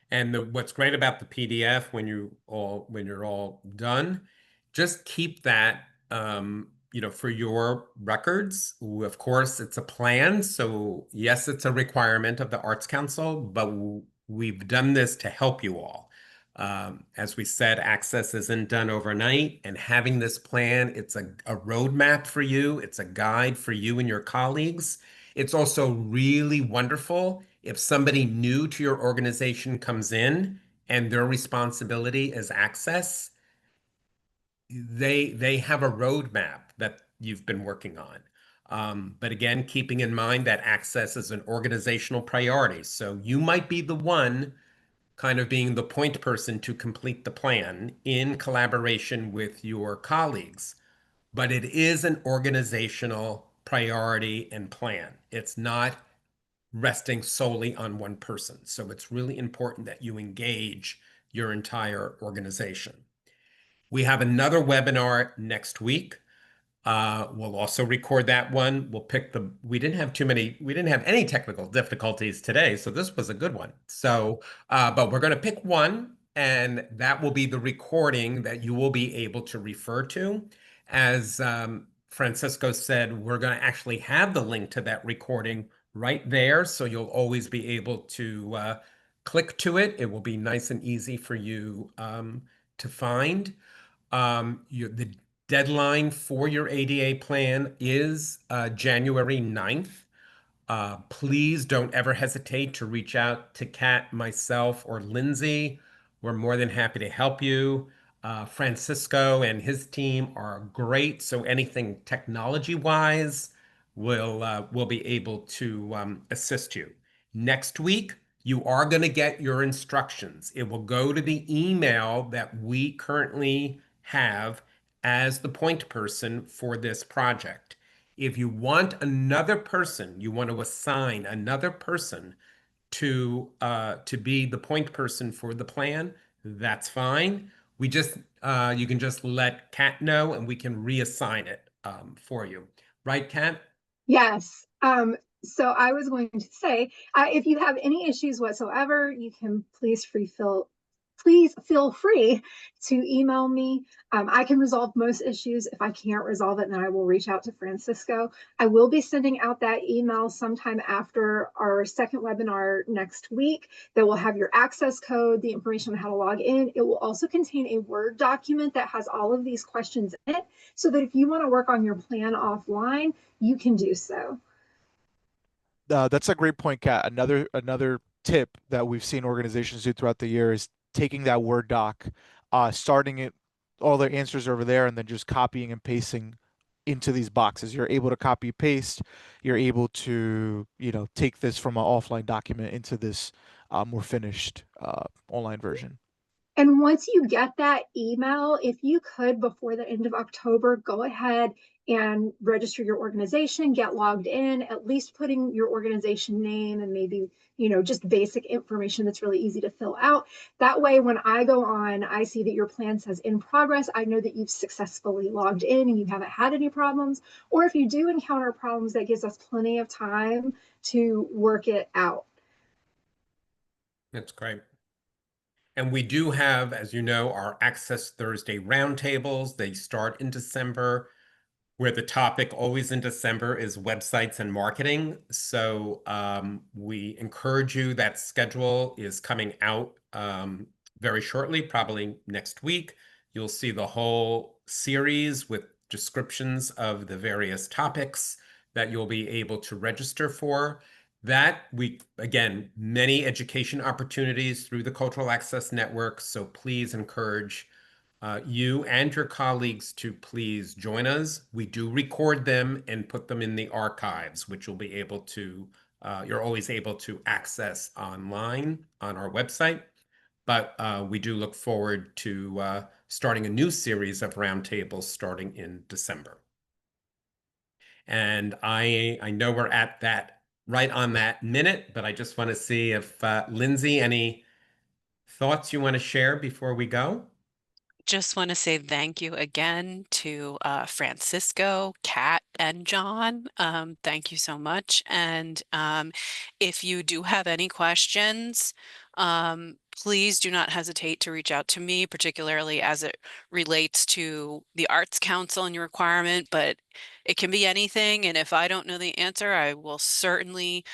And what's great about the PDF when you're all done, just keep that for your records. Of course, it's a plan, so yes, it's a requirement of the Arts Council, but we've done this to help you all. As we said, access isn't done overnight, and having this plan, it's a roadmap for you. It's a guide for you and your colleagues. It's also really wonderful if somebody new to your organization comes in and their responsibility is access. They have a roadmap that you've been working on. But again, keeping in mind that access is an organizational priority. So you might be the one kind of being the point person to complete the plan in collaboration with your colleagues. But it is an organizational priority and plan. It's not resting solely on one person. So it's really important that you engage your entire organization. We have another webinar next week. We'll also record that one. We didn't have any technical difficulties today, so this was a good one. So, but we're going to pick one, and that will be the recording that you will be able to refer to. As Francisco said, we're going to actually have the link to that recording right there, so you'll always be able to click to it. It will be nice and easy for you to find. The deadline for your ADA plan is January 9th. Please don't ever hesitate to reach out to Kat, myself, or Lindsay. We're more than happy to help you. Francisco and his team are great, so anything technology-wise, we'll be able to assist you. Next week, you are going to get your instructions. It will go to the email that we currently have as the point person for this project. If you want another person, you want to assign another person to be the point person for the plan, that's fine. You can just let Kat know and we can reassign it for you. Right, Kat? Yes. So I was going to say, if you have any issues whatsoever, you can please please feel free to email me. I can resolve most issues. If I can't resolve it, then I will reach out to Francisco. I will be sending out that email sometime after our second webinar next week that will have your access code, the information on how to log in. It will also contain a Word document that has all of these questions in it, so that if you want to work on your plan offline, you can do so. That's a great point, Kat. Another tip that we've seen organizations do throughout the year is taking that Word doc, starting it, all the answers over there, and then just copying and pasting into these boxes. You're able to copy paste. You're able to, take this from an offline document into this more finished online version. And once you get that email, if you could, before the end of October, go ahead and register your organization, get logged in, at least putting your organization name and maybe, just basic information that's really easy to fill out. That way, when I go on, I see that your plan says in progress. I know that you've successfully logged in and you haven't had any problems. Or if you do encounter problems, that gives us plenty of time to work it out. That's great. And we do have, as you know, our Access Thursday roundtables. They start in December, where the topic always in December is websites and marketing. So we encourage you. That schedule is coming out very shortly, probably next week. You'll see the whole series with descriptions of the various topics that you'll be able to register for. That we, again, many education opportunities through the Cultural Access Network. So please encourage you and your colleagues to please join us. We do record them and put them in the archives, which you'll be able to, you're always able to access online on our website. But we do look forward to starting a new series of roundtables starting in December. And I know we're at that right on that minute, but I just want to see if Lindsay, any thoughts you want to share before we go? Just want to say thank you again to Francisco, Kat, and John. Thank you so much. And if you do have any questions, please do not hesitate to reach out to me, particularly as it relates to the Arts Council and your requirement, but it can be anything. And if I don't know the answer, I will certainly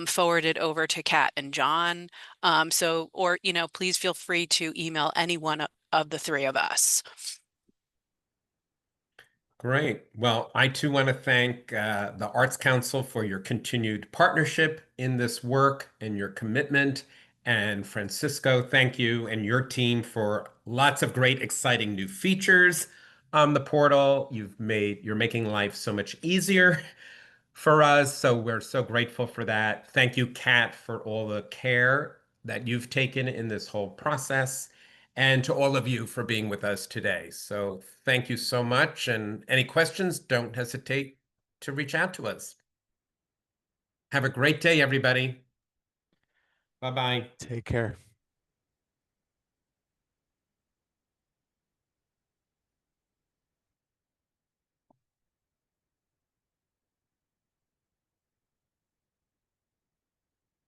forward it over to Kat and John. Or, please feel free to email anyone of the three of us. Great. Well, I too want to thank the Arts Council for your continued partnership in this work and your commitment. And Francisco, thank you and your team for lots of great, exciting new features on the portal. You're making life so much easier for us. So we're so grateful for that. Thank you, Kat, for all the care that you've taken in this whole process, and to all of you for being with us today. So thank you so much. And any questions, don't hesitate to reach out to us. Have a great day, everybody. Bye-bye. Take care.